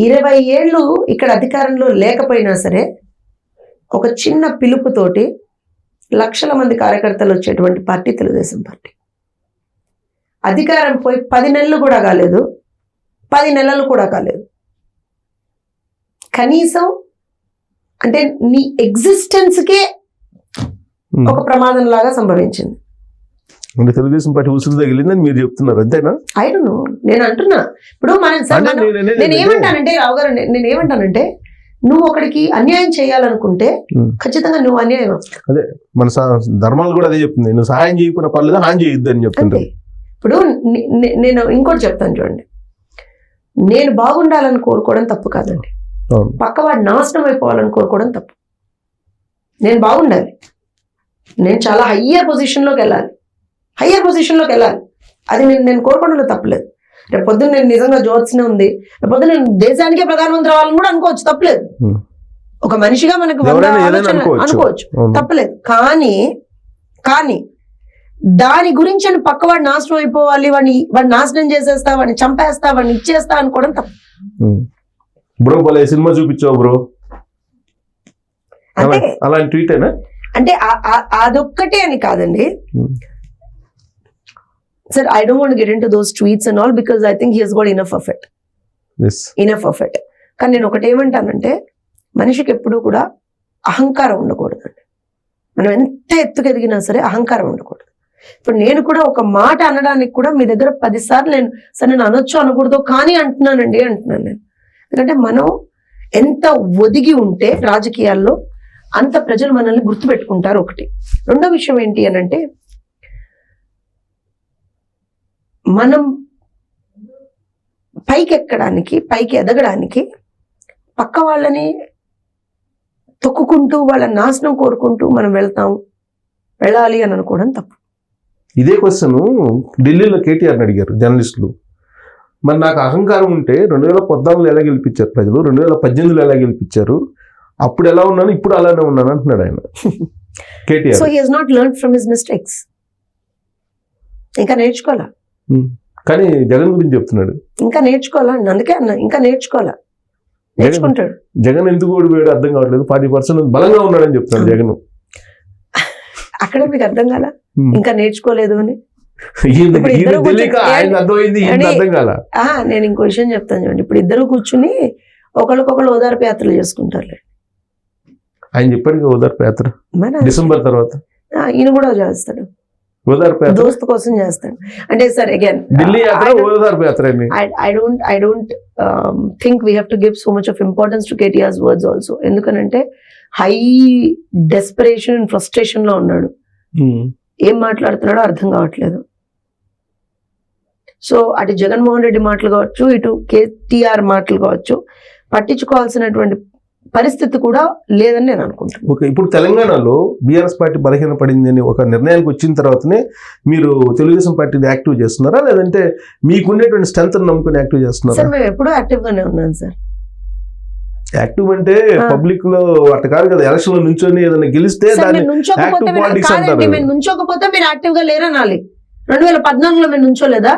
20 ఏళ్ళు ఇక్కడ అధికారంలో లేకపోయినా సరే ఒక చిన్న పిలుపుతోటి లక్షల మంది కార్యకర్తలు వచ్చేటువంటి పార్టీ తెలుగుదేశం పార్టీ. అధికారం పోయి 10 నెలలు కూడా కాలేదు, 10 నెలలు కూడా కాలేదు. కనీసం అంటే నీ ఎగ్జిస్టెన్స్కే ఒక ప్రమాదం లాగా సంభవించింది. అంటే తెలుగుదేశం పార్టీ ఉసురు తగిలిందని మీరు చెప్తున్నారు, అంతేనా? ఐ డోంట్ నో, నేను అంటున్నా. ఇప్పుడు నేనేమంటానంటే రావు గారు, నేనేమంటానంటే నువ్వు ఒకడికి అన్యాయం చేయాలనుకుంటే ఖచ్చితంగా నువ్వు అన్యాయం. అదే మన ధర్మాలు కూడా అదే చెప్తుంది, నువ్వు సహాయం చేయకుండా పర్లేదు, హాని చేయొద్దు అని చెప్తుంటే. ఇప్పుడు నేను ఇంకోటి చెప్తాను చూడండి, నేను బాగుండాలని కోరుకోవడం తప్పు కాదండి, పక్కవాడు నాశనం అయిపోవాలని కోరుకోవడం తప్పు. నేను బాగుండాలి, నేను చాలా హయ్యర్ పొజిషన్లోకి వెళ్ళాలి, అది నేను కోరుకోవడంలో తప్పలేదు. రేపు పొద్దున్న నేను నిజంగా జోత్స్నే ఉంది, రేపు పొద్దున్న నేను దేశానికే ప్రధానమంత్రి అవ్వాలని కూడా అనుకోవచ్చు, తప్పలేదు. ఒక మనిషిగా మనకు అనుకోవచ్చు, తప్పలేదు. కానీ దాని గురించి అని పక్కవాడు నాశనం అయిపోవాలి, వాడిని నాశనం చేసేస్తా, వాడిని చంపేస్తా, వాడిని ఇచ్చేస్తా అనుకోవడం తప్పు. బ్రో భలే సినిమా చూపించావు బ్రో, అలాంటి ట్వీట్ అయినా అంటే అదొక్కటే అని కాదండి sir. I don't want to get into those tweets and all because I think he has got enough of it. Yes. Enough of it. కానీ నేను ఒకటి ఏమంటానంటే, మనిషికి ఎప్పుడూ కూడా అహంకారం ఉండకూడదండి. మనం ఎంత ఎత్తుకు ఎదిగినా సరే అహంకారం ఉండకూడదు. ఇప్పుడు నేను కూడా ఒక మాట అనడానికి కూడా మీ దగ్గర 10 సార్లు నేను అనొచ్చు అనకూడదు కానీ అంటున్నాను నేను. ఎందుకంటే మనం ఎంత ఒదిగి ఉంటే రాజకీయాల్లో అంత ప్రజలు మనల్ని గుర్తుపెట్టుకుంటారు. ఒకటి. రెండో విషయం ఏంటి అని అంటే, మనం పైకి ఎదగడానికి పక్క వాళ్ళని తొక్కుకుంటూ వాళ్ళ నాశనం కోరుకుంటూ మనం వెళ్తాం. వెళ్ళాలి అని అనుకోవడం తప్పు. ఇదే క్వశ్చన్ ఢిల్లీలో కేటీఆర్ని అడిగారు జర్నలిస్టులు. మరి నాకు అహంకారం ఉంటే 2014 ఎలా గెలిపించారు ప్రజలు, 2018 ఎలా గెలిపించారు, అప్పుడు ఎలా ఉన్నాను ఇప్పుడు అలానే ఉన్నాను అంటున్నాడు ఆయన KTR. So he has not learn from his mistakes. ఇంకా నేర్చుకోవాలా. కానీ జగన్ గురించి చెప్తున్నాడు. ఇంకా నేర్చుకోవాలా, అందుకే అన్న ఇంకా నేర్చుకోవాలా, నేర్చుకుంటాడు. జగన్ ఎందుకు ఓడిపోయాడు అర్థం కావట్లేదు. 40% బలంగా ఉన్నాడని చెప్తున్నాడు జగన్. అక్కడే మీకు అర్థం కాల, ఇంకా నేర్చుకోలేదు అని. అర్థం కాల. నేను ఇంకో విషయం చెప్తాను చూడండి. ఇప్పుడు ఇద్దరు కూర్చుని ఒకళ్ళకొకళ్ళు ఓదార్పు యాత్రలు చేసుకుంటారు. ఆయన చెప్పాడు ఓదార్పు యాత్ర డిసెంబర్ తర్వాత ఈయన కూడా చేస్తాడు, ఓదార్పు దోస్తు కోసం చేస్తాడు. అంటే సార్ అగైన్ ఢిల్లీ యాత్ర ఓదార్పు యాత్ర. I don't think we have to give so much of importance to KTR's words also. ఎందుకనంటే హై డెస్పరేషన్ అండ్ ఫ్రస్ట్రేషన్ లో ఉన్నాడు. ఏం మాట్లాడుతున్నాడో అర్థం కావట్లేదు. సో అటు జగన్మోహన్ రెడ్డి మాటలు కావచ్చు, ఇటు కేటీఆర్ మాటలు కావచ్చు, పట్టించుకోవాల్సినటువంటి పరిస్థితి కూడా లేదని నేను అనుకుంటున్నాను. ఓకే, ఇప్పుడు తెలంగాణలో బీఆర్ఎస్ పార్టీ బలహీన పడింది అని ఒక నిర్ణయానికి వచ్చిన తర్వాతనే మీరు తెలుగుదేశం పార్టీని యాక్టివ్ చేస్తున్నారా, లేదంటే మీకుండేటువంటి స్ట్రెంత్ నమ్ముకుని యాక్టివ్ చేస్తున్నారా? సార్ మేము ఎప్పుడూ యాక్టివ్ గానే ఉన్నాను సార్. యాక్టివ్ అంటే పబ్లిక్ లో అట్ట కాదు కదా, ఎలక్షన్ లో నుంచొని ఏదైనా గెలిస్తే మేము నుంచోకపోతే మీరు యాక్టివ్ గా లేరనాలి. 2014లో మేము నుంచోలేదా?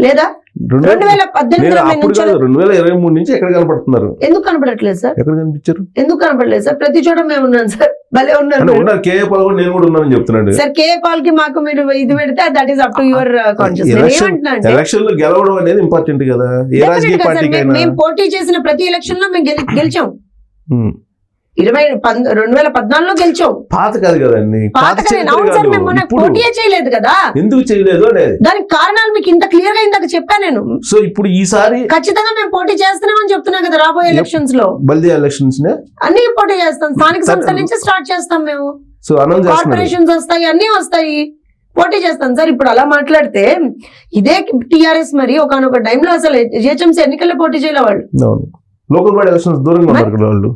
లేదా 2023 నుంచి ఎక్కడ కనపడుతున్నారు? ఎందుకు కనపడట్లేదు సార్? ఎక్కడ కనిపించారు? ఎందుకు కనపడలేదు సార్? ప్రతి చోట మేము ఉన్నాం సార్. భలే ఉన్నారు. కేఏ పాల్ కూడా నేను కూడా ఉన్నానని చెప్తున్నాడు సార్. కేఏ పాల్ కి మాకు మీరు ఇది పెడితే that is up to your consciousness. Election లో గెలవడం అనేది ఇంపార్టెంట్ కదా ఏ రాజకీయ పార్టీకైనా. మేము పోటీ చేసిన ప్రతి ఎలక్షన్ లో మేము గెలిచాం. 2014లో గెలిచాం. పాత కాదు కదండి, పోటీ చేయలేదు కదా. ఎందుకు చేయలేదు అనేది దానికి కారణాలు మీకు ఇంత క్లియర్ గా ఇందాక చెప్పాను నేను. సో ఇప్పుడు ఈసారి ఖచ్చితంగా మేము పోటీ చేస్తున్నామని చెప్తున్నా కదా. రాబోయే ఎలక్షన్స్ లో బల్దీ ఎలక్షన్స్ అన్ని పోటీ చేస్తాం. స్థానిక సంస్థల నుంచి స్టార్ట్ చేస్తాం మేము. సో కార్పొరేషన్స్ వస్తాయి, అన్ని వస్తాయి, పోటీ చేస్తాం సార్. ఇప్పుడు అలా మాట్లాడితే ఇదే టిఆర్ఎస్ మరి ఒకనొక టైంలో అసలు జిహెచ్ఎంసీ ఎన్నికల్లో పోటీ చేయలే వాళ్ళు. లోకల్ బాడీ ఎలక్షన్స్ దూరంగా ఉన్నారు కదా వాళ్ళు.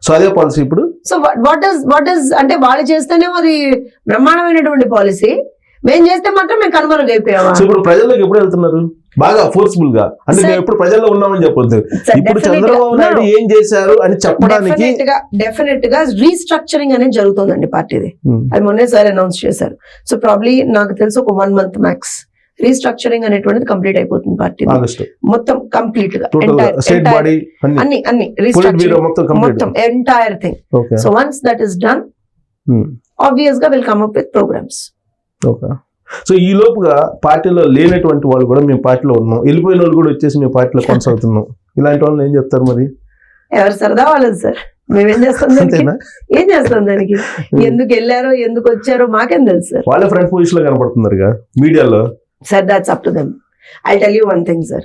సో అదే పాలసీ ఇప్పుడు. సో వాట్ ఇస్ అంటే వాళ్ళు చేస్తేనే అది బ్రహ్మాండమైనటువంటి పాలసీ, మేము చేస్తే మాత్రం మేము కనుమరుగు అయిపోయాము. ఇప్పుడు ప్రజల్లోకి ఎప్పుడు వెళ్తున్నారు బాగా ఫోర్స్ఫుల్ గా? అంటే మేము ఎప్పుడు ప్రజల్లో ఉన్నామని చెప్పొద్దు. ఇప్పుడు చంద్రబాబు నాయుడు ఏం చేశారు అని చెప్పడానికి డెఫినెట్ గా రీస్ట్రక్చరింగ్ అనేది జరుగుతుందండి పార్టీది. అది మొన్నే సార్ అనౌన్స్ చేశారు. సో ప్రాబ్లీ నాకు తెలిసి ఒక 1 month మ్యాక్స్ రీస్ట్రక్చరింగ్ అనేటువంటిది కంప్లీట్ అయిపోతుంది పార్టీ మొత్తం కంప్లీట్ గా. అన్ని మొత్తం entire thing. So once that is done obvious గా will come up with programmes. So ఈ లోపుగా పార్టీలో లేనటువంటి వాళ్ళు కూడా మేము పార్టీలో ఉన్నాం, వెళ్ళిపోయిన వాళ్ళు కూడా వచ్చేసి మేము పార్టీలో కొనసాగుతున్నాం. ఇలాంటి వాళ్ళు ఏం చెప్తారు మరి? ఎవరు సరదా వాళ్ళది సార్. మేమేం చేస్తాం ఏం చేస్తాం దానికి? ఎందుకు వెళ్ళారో ఎందుకు వచ్చారో మాకేం తెలుసు సార్. వాళ్ళ ఫ్రంట్ పొజిషన్ లో కనపడుతున్నారు మీడియాలో. Sir that's up to them. I tell you one thing sir.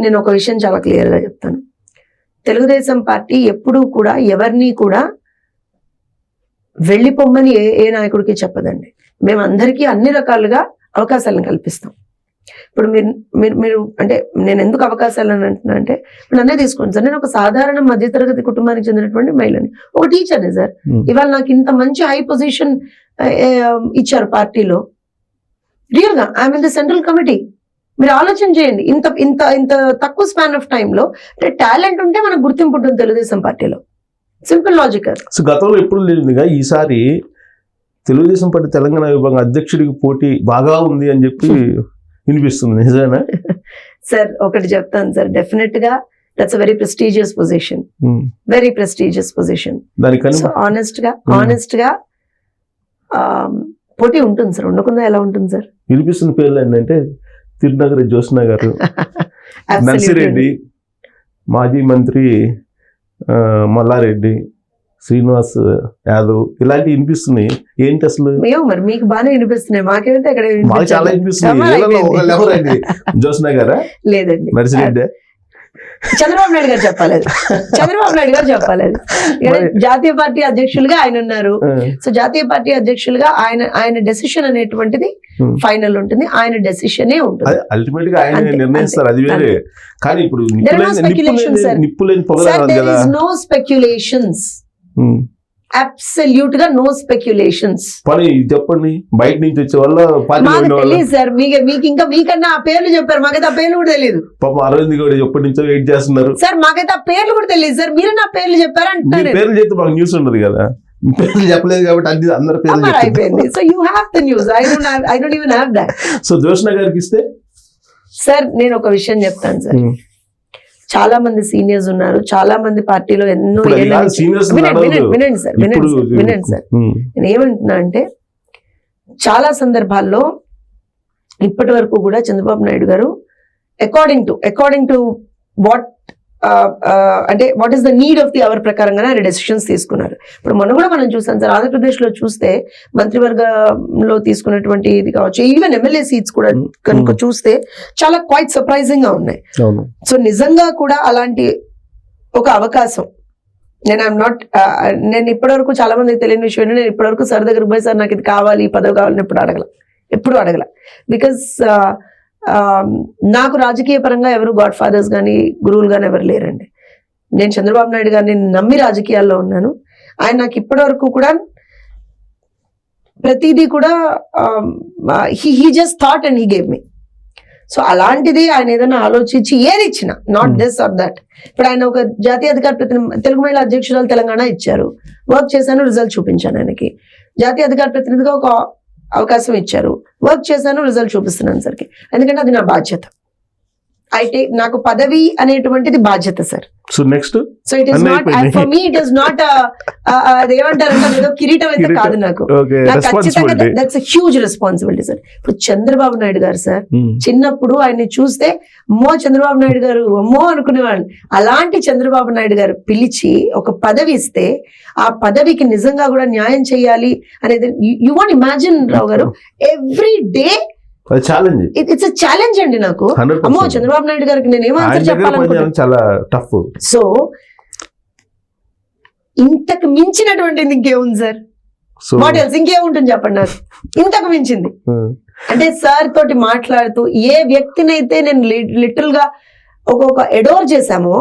నేను ఒక విషయం చాలా క్లియర్ గా చెప్తాను. తెలుగుదేశం పార్టీ ఎప్పుడూ కూడా ఎవరిని కూడా వెళ్ళిపోమ్మని ఏ నాయకుడికి చెప్పదండి. మేము అందరికీ అన్ని రకాలుగా అవకాశాలను కల్పిస్తాం. ఇప్పుడు మీరు అంటే నేను ఎందుకు అవకాశాలు అని అంటున్నా అంటే, ఇప్పుడు నన్నే తీసుకోండి సార్. నేను ఒక సాధారణ మధ్యతరగతి కుటుంబానికి చెందినటువంటి మహిళని, ఒక టీచర్ని సార్. ఇవాళ నాకు ఇంత మంచి హై పొజిషన్ ఇచ్చారు పార్టీలో. రియల్ గా I'm in the central committee. మీరు ఆలోచన చేయండి, ఇంత ఇంత ఇంత తక్కువ స్పాన్ ఆఫ్ టైమ్ లో అంటే టాలెంట్ ఉంటే మనకు గుర్తింపు ఉంటుంది తెలుగుదేశం పార్టీలో. Simple logical. సో గతంలో ఎప్పుడు లేదుగా ఈసారి తెలుగుదేశం పార్టీ తెలంగాణ విభాగం అధ్యక్షుడికి పోటీ బాగా ఉంది అని చెప్పి వినిపిస్తుంది, నిజమేనా? సార్ ఒకటి చెప్తాను సార్, డెఫినెట్ గా that's a very prestigious position, very prestigious position. So honest గా పోటీ ఉంటుంది సార్, ఉండకుండా ఎలా ఉంటుంది సార్? వినిపిస్తున్న పేర్లు ఏంటంటే తిరునగరి జ్యోత్స్న గారు, నర్సిరెడ్డి, మాజీ మంత్రి మల్లారెడ్డి, శ్రీనివాస్ యాదవ్, ఇలాంటివి వినిపిస్తున్నాయి. ఏంటి అసలు? మరి మీకు బాగానే వినిపిస్తున్నాయి, మాకేమైతే ఇక్కడ మాకు చాలా వినిపిస్తుంది. జ్యోత్స్న గారా? లేదండి, నర్సిరెడ్డి. చంద్రబాబు నాయుడు గారు చెప్పలేదు. చంద్రబాబు నాయుడు గారు చెప్పలేదు. జాతీయ పార్టీ అధ్యక్షులుగా ఆయన ఉన్నారు. సో జాతీయ పార్టీ అధ్యక్షులుగా ఆయన డెసిషన్ అనేటువంటిది ఫైనల్ ఉంటుంది. ఆయన డెసిషనే ఉంటుంది. అల్టిమేట్ గా ఆయన నిర్ణయిస్తారు, అది వేరే. కానీ ఇప్పుడు నో స్పెక్యులేషన్స్. అబ్సల్యూట్ గా నో స్పెక్యులేషన్స్. పని చెప్పండి, బయట నుంచి వచ్చే వాళ్ళ పార్టీ మాకు తెలియదు సార్, మీకు ఇంకా మీకన్నా ఆ పేర్లు చెప్పారు, మాకైతే ఆ పేర్లు కూడా తెలియదు. పాప అరవింద్ కూడా ఎప్పటి నుంచో వెయిట్ చేస్తున్నారు సార్, మాకైతే ఆ పేర్లు కూడా తెలియదు సార్, మీరు నా పేర్లు చెప్పారు అంటున్నారు. పేర్లు చెప్తే మాకు న్యూస్ ఉండదు కదా, పేర్లు చెప్పలేదు కాబట్టి అన్ని అందరి పేర్లు అయిపోయింది. So you have the news, I don't even have that. So Joshna గారికి ఇస్తే సార్ నేను ఒక విషయం చెప్తాను సార్, చాలా మంది సీనియర్స్ ఉన్నారు, చాలా మంది పార్టీలో ఎన్నో వినండి సార్, నేను ఏమంటున్నా అంటే చాలా సందర్భాల్లో ఇప్పటి వరకు కూడా చంద్రబాబు నాయుడు గారు అకార్డింగ్ టు వాట్ అంటే what is the need of the hour ప్రకారంగానే ఆయన డెసిషన్స్ తీసుకున్నారు. ఇప్పుడు మొన్న కూడా మనం చూసాం సార్, ఆంధ్రప్రదేశ్ లో చూస్తే మంత్రివర్గంలో తీసుకున్నటువంటి ఇది కావచ్చు, ఈవెన్ ఎమ్మెల్యే సీట్స్ కూడా కనుక చూస్తే చాలా క్వైట్ సర్ప్రైజింగ్ గా ఉన్నాయి. సో నిజంగా కూడా అలాంటి ఒక అవకాశం నేను ఇప్పటివరకు చాలా మందికి తెలియని విషయం ఏంటంటే, నేను ఇప్పటివరకు సార్ దగ్గరికి పోయి సార్ నాకు ఇది కావాలి, ఈ పదవి కావాలని ఎప్పుడు అడగల బికాస్ నాకు రాజకీయ పరంగా ఎవరు గాడ్ ఫాదర్స్ కానీ గురువులు కానీ ఎవరు లేరండి. నేను చంద్రబాబు నాయుడు గారిని నమ్మి రాజకీయాల్లో ఉన్నాను. ఆయన నాకు ఇప్పటి వరకు కూడా ప్రతిదీ కూడా he just thought and he gave me. So అలాంటిది ఆయన ఏదైనా ఆలోచించి ఏది ఇచ్చినా, నాట్ దిస్ ఆర్ దట్. ఇప్పుడు ఆయన ఒక జాతీయ అధికార ప్రతినిధి, తెలుగు మహిళా అధ్యక్షురాలు తెలంగాణ ఇచ్చారు, వర్క్ చేశాను, రిజల్ట్ చూపించాను. ఆయనకి జాతీయ అధికార ప్రతినిధిగా ఒక అవకాశం ఇచ్చారు, వర్క్ చేశాను, రిజల్ట్ చూపిస్తున్నాను సార్కి, ఎందుకంటే అది నా బాధ్యత. నాకు పదవి అనేటువంటిది బాధ్యత sir. So next so it is not for me, it is not అదేమంటారంటే ఏదో కిరీటం అయితే కాదు నాకు ఖచ్చితంగా that's a huge responsibility sir. ఇప్పుడు చంద్రబాబు నాయుడు గారు సార్, చిన్నప్పుడు ఆయన్ని చూస్తే అమ్మో చంద్రబాబు నాయుడు గారు అమ్మో అనుకునేవాళ్ళు. అలాంటి చంద్రబాబు నాయుడు గారు పిలిచి ఒక పదవి ఇస్తే ఆ పదవికి నిజంగా కూడా న్యాయం చేయాలి అనేది యు వాంట్ ఇమాజిన్ రావు గారు, every day it's a challenge అండి నాకు. అమ్మో చంద్రబాబు నాయుడు గారికి నేను ఏం ఆన్సర్ చెప్పాలనుకుంటున్నాను, చాలా టఫ్. సో ఇంతకు మించినటువంటిది ఇంకేముంది సార్? మోడల్స్ ఇంకేముంటుంది చెప్పండి నాకు, ఇంతకు మించింది. అంటే సార్ తోటి మాట్లాడుతూ ఏ వ్యక్తినైతే నేను లిటిల్ గా ఒక ఎడోర్ చేశామో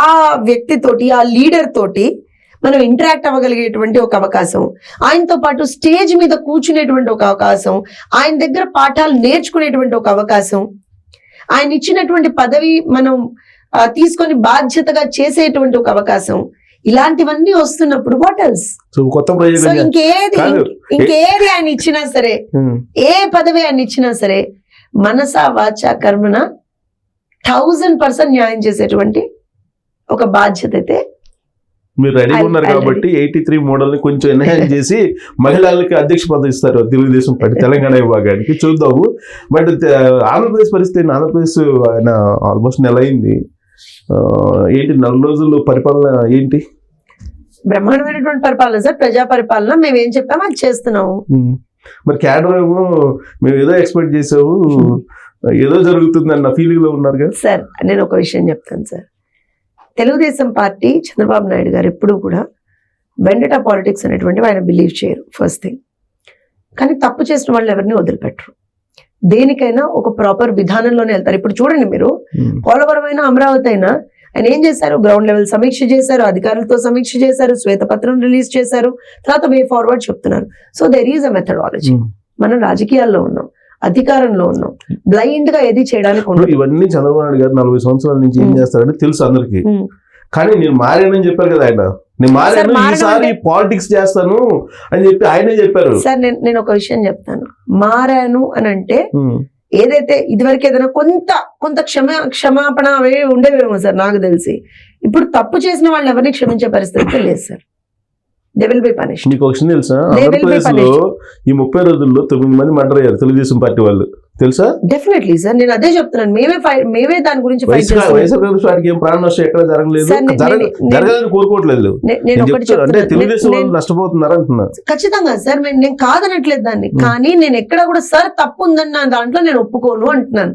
ఆ వ్యక్తితోటి, ఆ లీడర్ తోటి మనం ఇంటరాక్ట్ అవ్వగలిగేటువంటి ఒక అవకాశం, ఆయనతో పాటు స్టేజ్ మీద కూర్చునేటువంటి ఒక అవకాశం, ఆయన దగ్గర పాఠాలు నేర్చుకునేటువంటి ఒక అవకాశం, ఆయన ఇచ్చినటువంటి పదవి మనం తీసుకొని బాధ్యతగా చేసేటువంటి ఒక అవకాశం, ఇలాంటివన్నీ వస్తున్నప్పుడు వాట్ ఎల్స్? సో ఇంకేది ఆయన ఇచ్చినా సరే, ఏ పదవి ఆయన ఇచ్చినా సరే, మనసా వాచా కర్మన 1000% న్యాయం చేసేటువంటి ఒక బాధ్యత అయితే మీరు రెడీగా ఉన్నారు కాబట్టి 83 మోడల్ ని కొంచెం ఎన్హాన్స్ చేసి మహిళలకి అధ్యక్ష పదవి ఇస్తారు తెలుగుదేశం పార్టీ తెలంగాణ విభాగానికి, చూద్దాము. బట్ ఆంధ్రప్రదేశ్ పరిస్థితి, ఆంధ్రప్రదేశ్ ఆయన ఆల్మోస్ట్ నెల అయింది, 4 రోజులు పరిపాలన ఏంటి? బ్రహ్మాండమైనటువంటి పరిపాలన సార్, ప్రజా పరిపాలన. మేము ఏం చెప్పామో అది చేస్తున్నాము. మరి క్యాడర్ ఏమో మేము ఏదో ఎక్స్పెక్ట్ చేసాము, ఏదో జరుగుతుందన్న ఫీలింగ్ లో ఉన్నారు కదా సార్. నేను ఒక విషయం చెప్తాను సార్, తెలుగుదేశం పార్టీ, చంద్రబాబు నాయుడు గారు ఎప్పుడూ కూడా వెండటా పాలిటిక్స్ అనేటువంటివి ఆయన బిలీవ్ చేయరు, ఫస్ట్ థింగ్. కానీ తప్పు చేసిన వాళ్ళు ఎవరిని వదిలిపెట్టరు, దేనికైనా ఒక ప్రాపర్ విధానంలోనే వెళ్తారు. ఇప్పుడు చూడండి మీరు, పోలవరం అయినా అమరావతి అయినా ఆయన ఏం చేశారు? గ్రౌండ్ లెవెల్ సమీక్ష చేశారు, అధికారులతో సమీక్ష చేశారు, శ్వేతపత్రం రిలీజ్ చేశారు, తర్వాత వే ఫార్వర్డ్ చెప్తున్నారు. So there is a methodology. మనం రాజకీయాల్లో ఉన్నాం, అధికారంలో ఉన్నాం, బ్లైండ్ గా ఏది చేయడానికి ఉండదు. ఇవన్నీ చంద్రబాబు నాయుడు గారు 40 సంవత్సరాల నుంచి ఏం చేస్తారంటే తెలుసు అందరికి. కానీ నేను మారానని చెప్పారు కదా ఆయన, నేను మారాను, ఈసారి పాలిటిక్స్ చేస్తాను అని చెప్పి ఆయనే చెప్పారు. సార్ నేను ఒక విషయం చెప్తాను, మారాను అని అంటే ఏదైతే ఇదివరకు ఏదైనా కొంత క్షమాపణ అవి ఉండేవేమో సార్ నాకు తెలిసి. ఇప్పుడు తప్పు చేసిన వాళ్ళు ఎవరిని క్షమించే పరిస్థితి లేదు sir. They will be punished. మీకు ఒక విషయం తెలుసా? ఆంధ్రప్రదేశ్ లో ఈ 30 రోజుల్లో 9 మంది మర్డర్ అయ్యారు తెలుగుదేశం పార్టీ వాళ్ళు, తెలుసా? డెఫినెట్లీ సార్, నేను అదే చెప్తున్నాను. మేమే దాని గురించి వైఎస్ఆర్కి ఏం ప్రాణ నష్టం ఎక్కడ జరగలేదు, జరగాలని కోరుకోవట్లేదు. అంటే తెలుగుదేశం వాళ్ళు నష్టపోతున్నారు అంటున్నారు. ఖచ్చితంగా సార్, నేను కాదనట్లేదు దాన్ని, కానీ నేను ఎక్కడ కూడా సార్ తప్పు ఉందన్న దాంట్లో నేను ఒప్పుకోను అంటున్నాను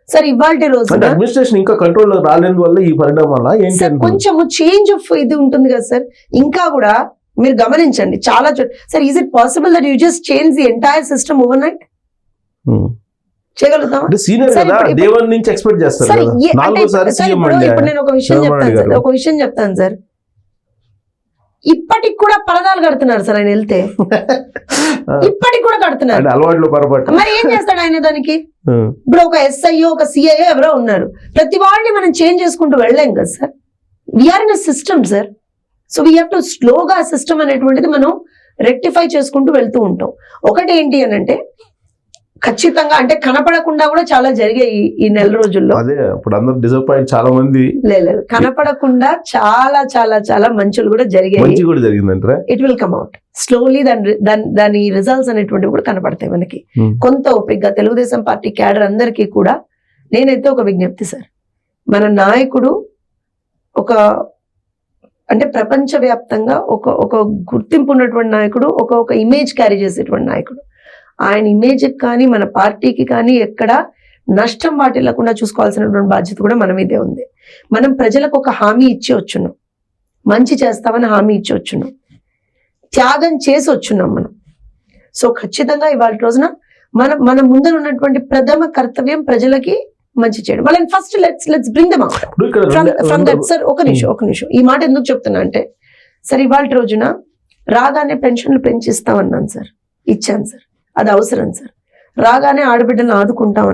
సార్. ఇవాళ రోజు అడ్మినిస్ట్రేషన్ ఇంకా కంట్రోల్ రాలేని వల్ల ఈ పరిణామం వల్ల కొంచెం చేంజ్ ఆఫ్ ఇది ఉంటుంది కదా సార్. ఇంకా కూడా మీరు గమనించండి చాలా sir, is it possible that you just change the entire system over night? చేయగలుగుతాం? ఇప్పుడు నేను ఒక విషయం చెప్తాను సార్, ఇప్పటికి కూడా పరదాలు కడుతున్నారు సార్ ఆయన వెళ్తే, ఇప్పటికి కూడా కడుతున్నారు. అంటే అలవాట్లు పొరపాటు. మరి ఏం చేస్తాడు ఆయన దానికి? ఇప్పుడు ఒక ఎస్ఐఓ ఒక సిఐఓ ఎవరో ఉన్నారు, ప్రతి వాళ్ళని మనం చేంజ్ చేసుకుంటూ వెళ్ళలేం కదా sir. We're in a system sir. So we have to స్లోగా సిస్టమ్ అనేటువంటిది మనం రెక్టిఫై చేసుకుంటూ వెళ్తూ ఉంటాం. ఒకటి ఏంటి అని అంటే ఖచ్చితంగా అంటే కనపడకుండా కూడా చాలా జరిగాయి ఈ నెల రోజుల్లో. అదే ఇప్పుడు అందరూ డిసప్పాయింట్ చాలా మంది. లేదు, కనపడకుండా చాలా చాలా చాలా మంచులు కూడా జరిగాయి. మంచి కూడా జరిగిందంటారా? It will come out slowly. దాని రిజల్ట్స్ అనేటువంటివి కూడా కనపడతాయి మనకి. కొంత ఓపికగా తెలుగుదేశం పార్టీ క్యాడర్ అందరికీ కూడా నేనైతే ఒక విజ్ఞప్తి సార్, మన నాయకుడు ఒక అంటే ప్రపంచవ్యాప్తంగా ఒక గుర్తింపు ఉన్నటువంటి నాయకుడు, ఒక ఇమేజ్ క్యారీ చేసేటువంటి నాయకుడు. ఆయన ఇమేజ్కి కానీ మన పార్టీకి కానీ ఎక్కడ నష్టం వాటిల్లకుండా చూసుకోవాల్సినటువంటి బాధ్యత కూడా మన మీదే ఉంది. మనం ప్రజలకు ఒక హామీ ఇచ్చి వచ్చున్నాం, మంచి చేస్తామని హామీ ఇచ్చి వచ్చున్నాం, త్యాగం చేసి వచ్చున్నాం మనం. సో ఖచ్చితంగా ఇవాళ రోజున మన ముందర ఉన్నటువంటి ప్రథమ కర్తవ్యం ప్రజలకి మంచి చేయడం. వాళ్ళని first let's bring them out from that. Sir ఒక నిమిషం ఈ మాట ఎందుకు చెప్తున్నా అంటే సార్, ఇవాళ రోజున రాగానే పెన్షన్లు పెంచిస్తామన్నాను సార్, ఇచ్చాను సార్, అది అవసరం సార్. రాగానే ఆడబిడ్డలను ఆదుకుంటాం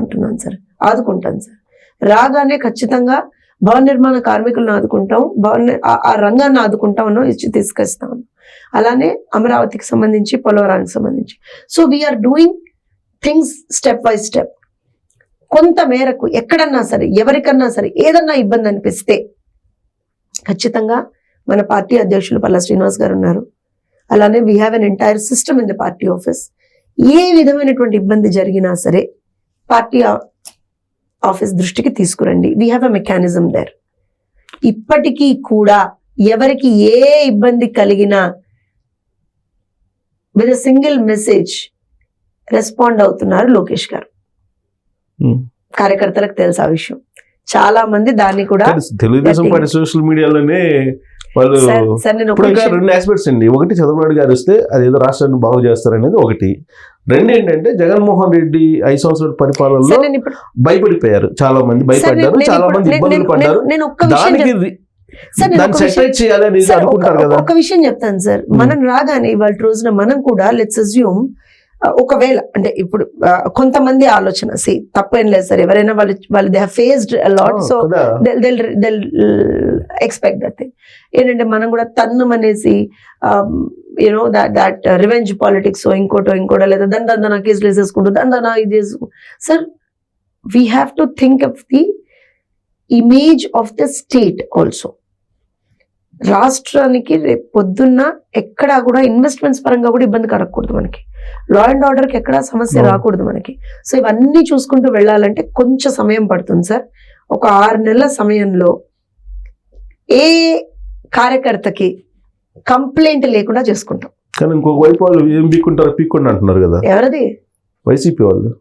సార్, ఆదుకుంటాను సార్. రాగానే ఖచ్చితంగా భవన నిర్మాణ కార్మికులను ఆదుకుంటాం, ఆ రంగాన్ని ఆదుకుంటామనో ఇచ్చి తీసుకొస్తాం. అలానే అమరావతికి సంబంధించి, పోలవరానికి సంబంధించి. So we're doing things step by step. కొంత మేరకు ఎక్కడన్నా సరే, ఎవరికన్నా సరే ఏదన్నా ఇబ్బంది అనిపిస్తే ఖచ్చితంగా మన పార్టీ అధ్యక్షులు పల్లా శ్రీనివాస్ గారు ఉన్నారు. అలానే we have an entire system in the party office. ఏ విధమైనటువంటి ఇబ్బంది జరిగినా సరే పార్టీ ఆఫీస్ దృష్టికి తీసుకురండి. We have a mechanism there. ఇప్పటికీ కూడా ఎవరికి ఏ ఇబ్బంది కలిగినా with a single message respond అవుతున్నారు లోకేష్ గారు. కార్యకర్తలకు తెలుసు ఆ విషయం. చాలా మంది దాన్ని కూడా తెలుగుదేశం పార్టీ సోషల్ మీడియాలోనే వాళ్ళు రెండు ఆస్పెక్ట్స్ అండి. ఒకటి చంద్రబాబు గారు వస్తే అదేదో రాష్ట్రాన్ని బాగు చేస్తారనేది ఒకటి. రెండు ఏంటంటే జగన్మోహన్ రెడ్డి 5 సంవత్సరాల పరిపాలనలో భయపడిపోయారు, చాలా మంది భయపడ్డారు, చాలా మంది ఇబ్బందులు పడ్డారు. ఒక విషయం చెప్తాను సార్, మనం రాగానే ఇవాళ రోజున మనం కూడా లెట్స్ అస్యూమ్ ఒకవేళ అంటే ఇప్పుడు కొంతమంది ఆలోచన తప్పేం లేదు సార్, ఎవరైనా వాళ్ళు they have faced a lot, so they'll expect that thing. ఏంటంటే మనం కూడా తన్నుమనేసి యూనో దట్ రివెంజ్ పాలిటిక్స్ ఇంకోటో లేదా దాని కేసులు వేసేసుకుంటూ దాని ఇది చేసుకుంటూ. Sir we have to think of the image of the state also. రాష్ట్రానికి రేపు పొద్దున్న ఎక్కడా కూడా ఇన్వెస్ట్మెంట్స్ పరంగా కూడా ఇబ్బంది కలగకూడదు, మనకి లా అండ్ ఆర్డర్కి ఎక్కడా సమస్య రాకూడదు మనకి. సో ఇవన్నీ చూసుకుంటూ వెళ్ళాలంటే కొంచెం సమయం పడుతుంది సార్. ఒక 6 నెలల సమయంలో ఏ కార్యకర్తకి కంప్లైంట్ లేకుండా చేసుకుంటాం. కానీ ఇంకొక వైపు వాళ్ళు ఏం పీక్కుంటారు అంటున్నారు కదా, ఎవరది? వైసీపీ వాళ్ళు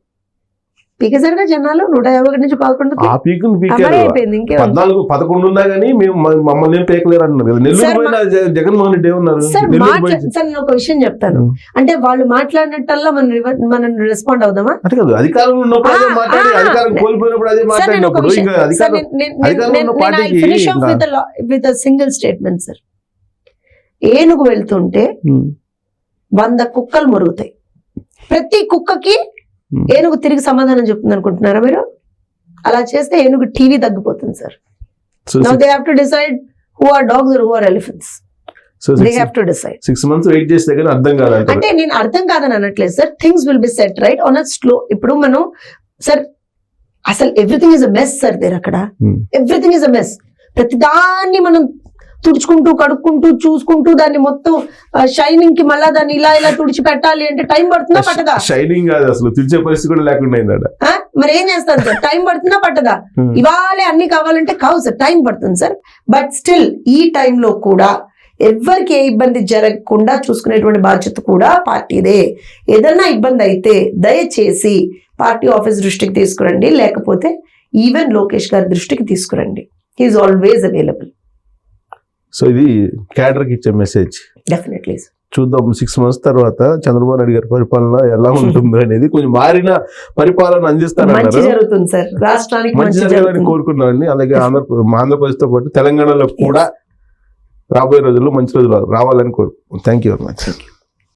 పీకేసరిగా జనాలు 151 నుంచి 11 అయిపోయింది. ఇంకే 14-11 ఉన్నా కానీ మమ్మల్ని ఏం పీకలేరు అంటున్నారు కదా. నెల్లూరు జగన్మోహన్ రెడ్డి ఏమన్నారు? సార్ నేను ఒక విషయం చెప్తాను, అంటే వాళ్ళు మాట్లాడినట్టల్లా మనం రెస్పాండ్ అవుదామా? అంటే కదా అధికారం ఉన్నప్పుడు అదే మాట్లాడి, అధికారం కోల్పోయినప్పుడు అదే మాట్లాడినప్పుడు విత్ సింగిల్ స్టేట్మెంట్ సార్. ఏనుగు వెళ్తుంటే 100 కుక్కలు మురుగుతాయి, ప్రతి కుక్కకి ఏనుగు తిరిగి సమాధానం చెప్తుంది అనుకుంటున్నారా మీరు? అలా చేస్తే ఏనుగు టీవీ తగ్గిపోతుంది sir. Now they have to decide who are dogs are who are elephants. They have to decide. 6 months wait చేస్తే కానీ అర్థం కాదు అంటే నేను అర్థం కాదని అనట్లేదు sir. Things will be set right on a slow. ఇప్పుడు మనం సార్ అసలు everything is a mess sir there. అక్కడ ఎవ్రీథింగ్ ఇస్ అ మెస్. ప్రతిదాన్ని మనం తుడుచుకుంటూ కడుక్కుంటూ చూసుకుంటూ దాన్ని మొత్తం షైనింగ్ కి మళ్ళా దాన్ని ఇలా తుడిచి పెట్టాలి అంటే టైం పడుతుందా పట్టదా? షైనింగ్ కాదు అసలు, తుడిచే పరిస్థితి కూడా లేకుండా మరి ఏం చేస్తాను సార్? టైం పడుతుందా పట్టదా? ఇవాళే అన్ని కావాలంటే కావు సార్, టైం పడుతుంది సార్. బట్ స్టిల్ ఈ టైంలో కూడా ఎవరికి ఏ ఇబ్బంది జరగకుండా చూసుకునేటువంటి బాధ్యత కూడా పార్టీదే. ఏదన్నా ఇబ్బంది అయితే దయచేసి పార్టీ ఆఫీస్ దృష్టికి తీసుకురండి, లేకపోతే ఈవెన్ లోకేష్ గారి దృష్టికి తీసుకురండి. He's always available. సో ఇది క్యాడర్ కి ఇచ్చే మెసేజ్. డెఫినెట్లీ చూద్దాం 6 months తర్వాత చంద్రబాబు నాయుడు గారి పరిపాలన ఎలా ఉంటుందో అనేది. కొంచెం మారిన పరిపాలన అందిస్తారన్నారు, జరుగుతుంది సార్, రాష్ట్రానికి మంచి జరగాలని కోరుకున్నామండి. అలాగే ఆంధ్రప్రదేశ్ తో పాటు తెలంగాణలో కూడా రాబోయే రోజుల్లో మంచి రోజులు రావాలని కోరు. Thank you very much.